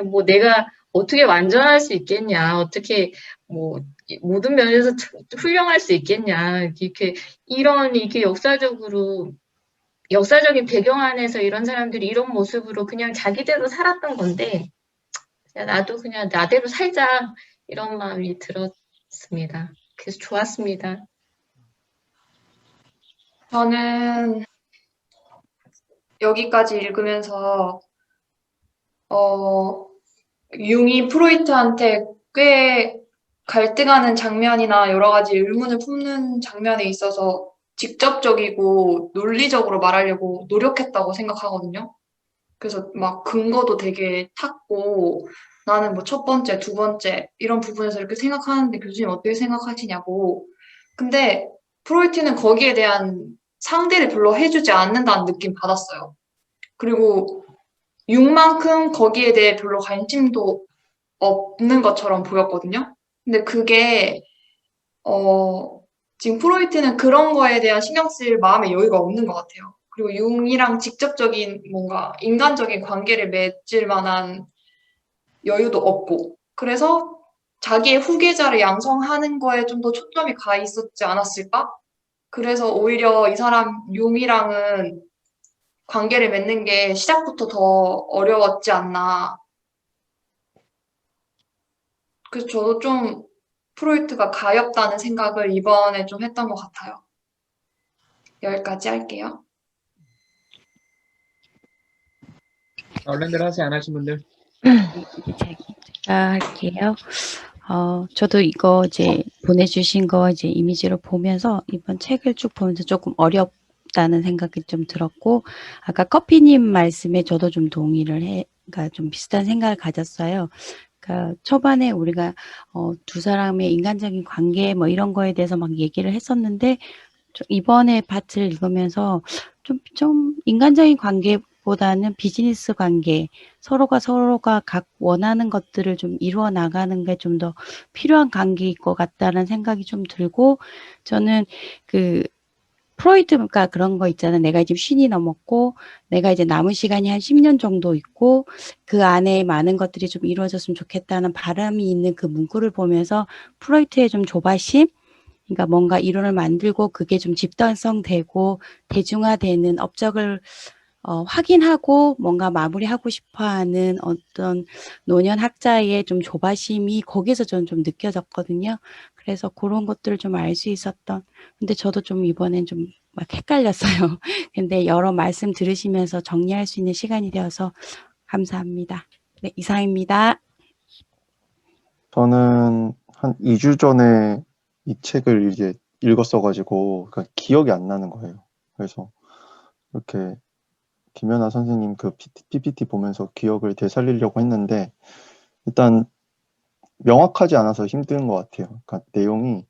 뭐 내가 어떻게 완전할 수 있겠냐, 어떻게 뭐 모든 면에서 훌륭할 수 있겠냐, 이렇게 역사적인 배경 안에서 이런 사람들이 이런 모습으로 그냥 자기대로 살았던 건데 나도 그냥 나대로 살자 이런 마음이 들었습니다. 그래서 좋았습니다. 저는 여기까지 읽으면서 융이 프로이트한테 꽤 갈등하는 장면이나 여러 가지 의문을 품는 장면에 있어서 직접적이고 논리적으로 말하려고 노력했다고 생각하거든요. 그래서 막 근거도 되게 탔고 나는 뭐 첫 번째, 두 번째 이런 부분에서 이렇게 생각하는데 교수님 어떻게 생각하시냐고. 근데 프로이트는 거기에 대한 상대를 별로 해주지 않는다는 느낌 받았어요. 그리고 융만큼 거기에 대해 별로 관심도 없는 것처럼 보였거든요. 근데 그게 지금 프로이트는 그런 거에 대한 신경 쓸 마음의 여유가 없는 것 같아요. 그리고 융이랑 직접적인 뭔가 인간적인 관계를 맺을 만한 여유도 없고 그래서 자기의 후계자를 양성하는 거에 좀 더 초점이 가 있었지 않았을까? 그래서 오히려 이 사람 융이랑은 관계를 맺는 게 시작부터 더 어려웠지 않나. 그래서 저도 좀 프로이트가 가엾다는 생각을 이번에 좀 했던 것 같아요. 여기까지 할게요. 얼른들 하지 않으신 분들. 제가 할게요. 저도 이거 이제 보내주신 거 이제 이미지로 보면서 이번 책을 쭉 보면서 조금 싶다는 생각이 좀 들었고, 아까 커피님 말씀에 저도 좀 그러니까 좀 비슷한 생각을 가졌어요. 그러니까 초반에 우리가 두 사람의 인간적인 관계 뭐 이런 거에 대해서 막 얘기를 했었는데, 이번에 파트를 읽으면서 좀 인간적인 관계보다는 비즈니스 관계, 서로가 각 원하는 것들을 좀 이루어 나가는 게 좀 더 필요한 관계일 것 같다는 생각이 좀 들고, 저는 프로이트가 그런 거 있잖아요. 내가 이제 50이 넘었고, 내가 이제 남은 시간이 한 10년 정도 있고, 그 안에 많은 것들이 좀 이루어졌으면 좋겠다는 바람이 있는 그 문구를 보면서 프로이트의 좀 조바심, 그러니까 뭔가 이론을 만들고 그게 좀 집단성되고 대중화되는 업적을 확인하고 뭔가 마무리하고 싶어하는 어떤 노년 학자의 좀 조바심이 거기서 저는 좀 느껴졌거든요. 그래서 그런 것들을 좀 알 수 있었던. 근데 저도 좀 이번엔 좀 막 헷갈렸어요. 근데 여러 말씀 들으시면서 정리할 수 있는 시간이 되어서 감사합니다. 네, 이상입니다. 저는 한 2주 전에 이 책을 이제 읽었어가지고 그러니까 기억이 안 나는 거예요. 그래서 이렇게 김연아 선생님 그 PPT 보면서 기억을 되살리려고 했는데 일단 명확하지 않아서 힘든 것 같아요. 그러니까 내용이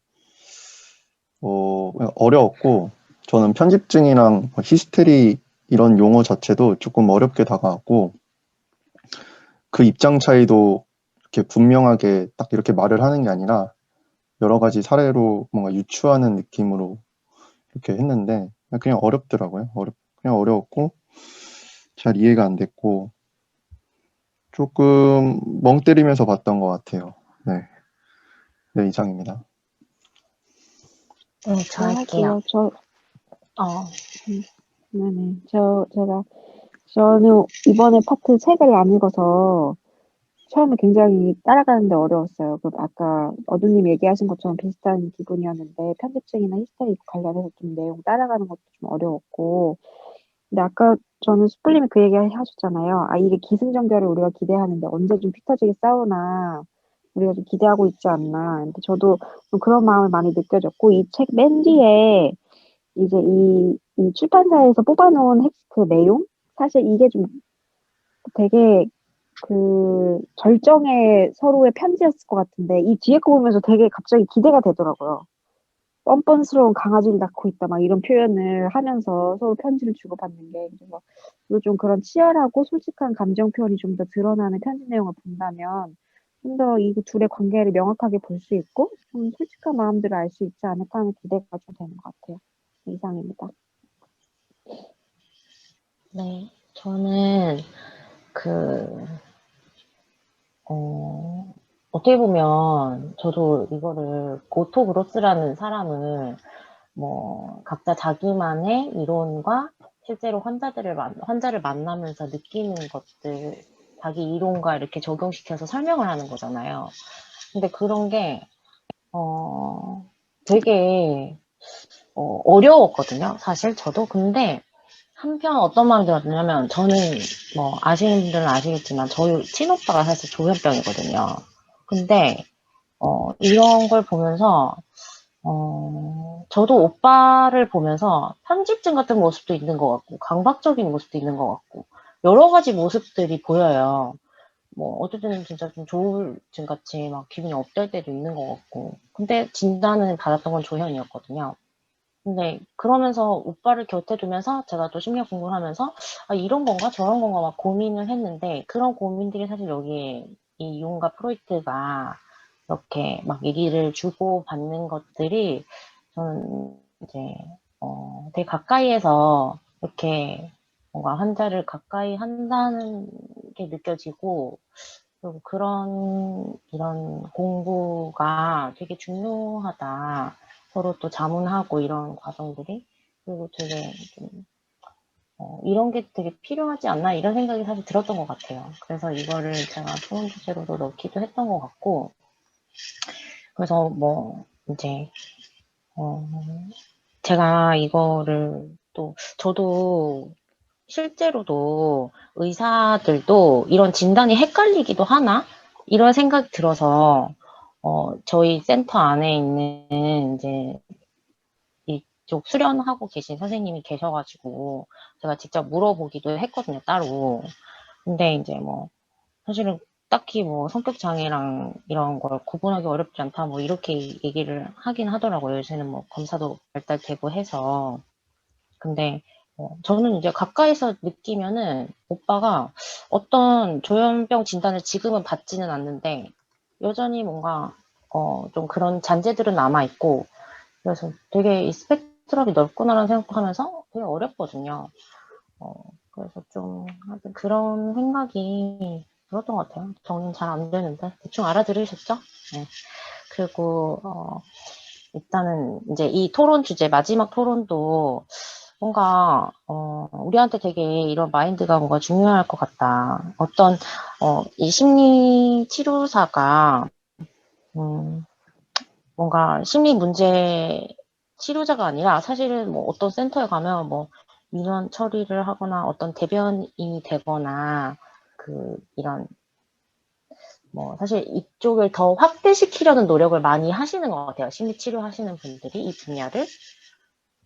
그냥 어려웠고 저는 편집증이랑 히스테리 이런 용어 자체도 조금 어렵게 다가왔고 그 입장 차이도 이렇게 분명하게 딱 이렇게 말을 하는 게 아니라 여러 가지 사례로 뭔가 유추하는 느낌으로 이렇게 했는데 그냥 어렵더라고요. 그냥 어려웠고 잘 이해가 안 됐고 조금 멍 때리면서 봤던 것 같아요. 네, 네 이상입니다. 네, 저 할게요. 네네. 저는 이번에 파트 책을 안 읽어서 처음에 굉장히 따라가는데 어려웠어요. 아까 어두님 얘기하신 것처럼 비슷한 기분이었는데 편집증이나 히스테리 관련해서 좀 내용 따라가는 것도 좀 어려웠고 근데 아까 저는 스플님이 그 얘기 하셨잖아요. 이게 기승전결을 우리가 기대하는데 언제 좀 피 터지게 싸우나 우리가 좀 기대하고 있지 않나. 근데 저도 좀 그런 마음을 많이 느껴졌고 이 책 맨 뒤에 이제 이 출판사에서 뽑아놓은 그 내용? 사실 이게 좀 되게 절정의 서로의 편지였을 것 같은데 이 뒤에 거 보면서 되게 갑자기 기대가 되더라고요. 뻔뻔스러운 강아지를 낳고 있다 막 이런 표현을 하면서 서로 편지를 주고받는 게 그래서 좀 그런 치열하고 솔직한 감정 표현이 좀 더 드러나는 편지 내용을 본다면 좀 더 이 둘의 관계를 명확하게 볼 수 있고 좀 솔직한 마음들을 알 수 있지 않을까 하는 기대가 좀 되는 것 같아요. 이상입니다. 네, 저는 어떻게 보면 저도 이거를 고토 그로스라는 사람을 각자 자기만의 이론과 실제로 환자를 만나면서 느끼는 것들, 자기 이론과 이렇게 적용시켜서 설명을 하는 거잖아요. 근데 그런 게, 되게, 어려웠거든요. 사실 저도. 근데 한편 어떤 마음이 들었냐면, 저는 아시는 분들은 아시겠지만, 저희 친오빠가 사실 조현병이거든요. 근데, 이런 걸 보면서, 저도 오빠를 보면서 편집증 같은 모습도 있는 것 같고, 강박적인 모습도 있는 것 같고, 여러 가지 모습들이 보여요. 어떨 때는 진짜 좀 조울증 같이 막 기분이 업될 때도 있는 것 같고. 근데 진단을 받았던 건 조현이었거든요. 근데 그러면서 오빠를 곁에 두면서 제가 또 심리학 공부를 하면서, 이런 건가 저런 건가 막 고민을 했는데, 그런 고민들이 사실 여기에 이 융과 프로이트가 이렇게 막 얘기를 주고받는 것들이 저는 이제 되게 가까이에서 이렇게 뭔가 환자를 가까이 한다는 게 느껴지고 그리고 이런 공부가 되게 중요하다. 서로 또 자문하고 이런 과정들이 그리고 되게 좀 이런 게 되게 필요하지 않나 이런 생각이 사실 들었던 것 같아요. 그래서 이거를 제가 수험 주제로도 넣기도 했던 것 같고 그래서 이제 제가 이거를 저도 실제로도 의사들도 이런 진단이 헷갈리기도 하나? 이런 생각이 들어서 저희 센터 안에 있는 이제 이쪽 수련하고 계신 선생님이 계셔가지고 제가 직접 물어보기도 했거든요, 따로. 근데 이제 뭐 사실은 딱히 뭐 성격 장애랑 이런 걸 구분하기 어렵지 않다 뭐 이렇게 얘기를 하긴 하더라고요. 요새는 뭐 검사도 발달되고 해서. 근데 저는 이제 가까이서 느끼면은 오빠가 어떤 조현병 진단을 지금은 받지는 않는데 여전히 뭔가 좀 그런 잔재들은 남아있고 그래서 되게 이 스펙트럼이 넓구나라는 생각하면서 되게 어렵거든요. 그래서 좀 하여튼 그런 생각이 들었던 것 같아요. 정리는 잘 안 되는데 대충 알아들으셨죠? 네. 그리고 일단은 이제 이 토론 주제 마지막 토론도 뭔가 우리한테 되게 이런 마인드가 뭔가 중요할 것 같다. 어떤 이 심리 치료사가 뭔가 심리 문제 치료자가 아니라 사실은 뭐 어떤 센터에 가면 뭐 민원 처리를 하거나 어떤 대변인이 되거나 이런 뭐 사실 이쪽을 더 확대시키려는 노력을 많이 하시는 것 같아요. 심리 치료하시는 분들이 이 분야를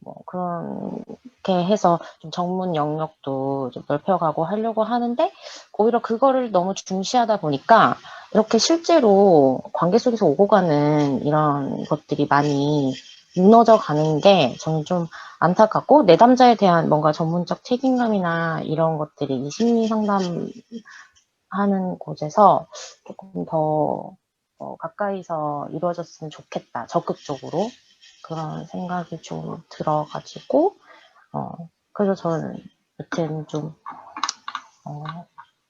뭐 그렇게 해서 좀 전문 영역도 좀 넓혀가고 하려고 하는데 오히려 그거를 너무 중시하다 보니까 이렇게 실제로 관계 속에서 오고 가는 이런 것들이 많이 무너져 가는 게 저는 좀 안타깝고 내담자에 대한 뭔가 전문적 책임감이나 이런 것들이 이 심리 상담 하는 곳에서 조금 더 가까이서 이루어졌으면 좋겠다. 적극적으로. 그런 생각이 좀 들어가지고, 그래서 저는 여튼 좀,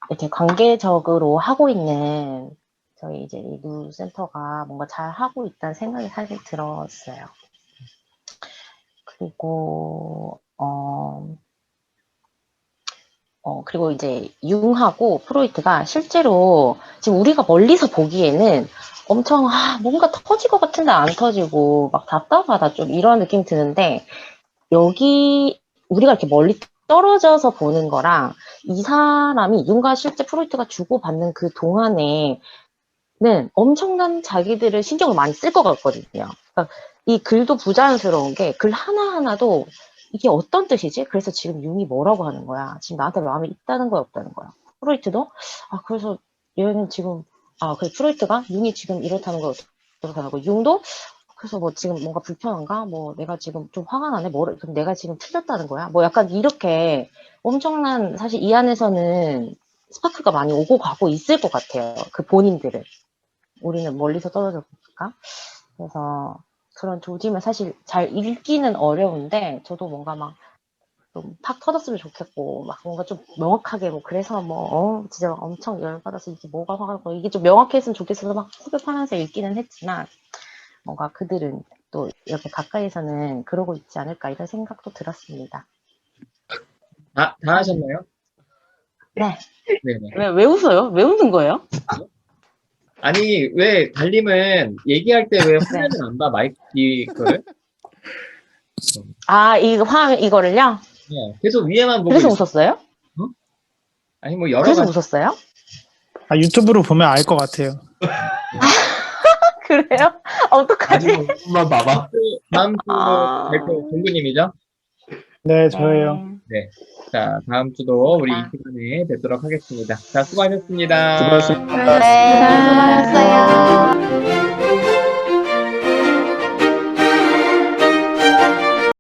이렇게 관계적으로 하고 있는 저희 이제 이 누센터가 뭔가 잘 하고 있다는 생각이 사실 들었어요. 그리고, 그리고 이제 융하고 프로이트가 실제로 지금 우리가 멀리서 보기에는 엄청 뭔가 터질 것 같은데 안 터지고 막 답답하다 좀 이런 느낌이 드는데 여기 우리가 이렇게 멀리 떨어져서 보는 거랑 이 사람이 융과 실제 프로이트가 주고받는 그 동안에는 엄청난 자기들을 신경을 많이 쓸 것 같거든요. 그러니까 이 글도 부자연스러운 게 글 하나하나도 이게 어떤 뜻이지? 그래서 지금 융이 뭐라고 하는 거야? 지금 나한테 마음이 있다는 거야, 없다는 거야? 프로이트도? 그래서 얘는 지금, 그래, 프로이트가 융이 지금 이렇다는 걸 어떻게 하고, 융도? 그래서 뭐 지금 뭔가 불편한가? 뭐 내가 지금 좀 화가 나네? 그럼 내가 지금 틀렸다는 거야? 뭐 약간 이렇게 엄청난, 사실 이 안에서는 스파크가 많이 오고 가고 있을 것 같아요. 그 본인들은. 우리는 멀리서 떨어져 보니까. 그래서 그런 조짐을 사실 잘 읽기는 어려운데 저도 뭔가 막 좀 팍 터졌으면 좋겠고 막 뭔가 좀 명확하게 뭐 그래서 뭐 진짜 막 엄청 열받아서 이게 뭐가 화가 나고 이게 좀 명확했으면 좋겠어서 막 후벼파면서 읽기는 했지만 뭔가 그들은 또 이렇게 가까이서는 그러고 있지 않을까 이런 생각도 들었습니다. 다 하셨나요? 네. 네네. 왜 웃어요? 왜 웃는 거예요? 아니, 왜 달님은 얘기할 때 왜 화면을 안 봐, 마이크 이거를? 이거를요? 네, 계속 위에만 보고 그래서 있어. 웃었어요? 아니, 뭐, 여러 그래서 가지. 웃었어요? 유튜브로 보면 알 것 같아요. 그래요? 어떡하지? 조금만 봐봐. 다음 주 발표 동구님이죠? 네, 저예요. 네. 자, 다음 주도 우리 이 시간에 뵙도록 하겠습니다. 자, 수고하셨습니다. 수고하셨습니다. 네, 수고하셨어요.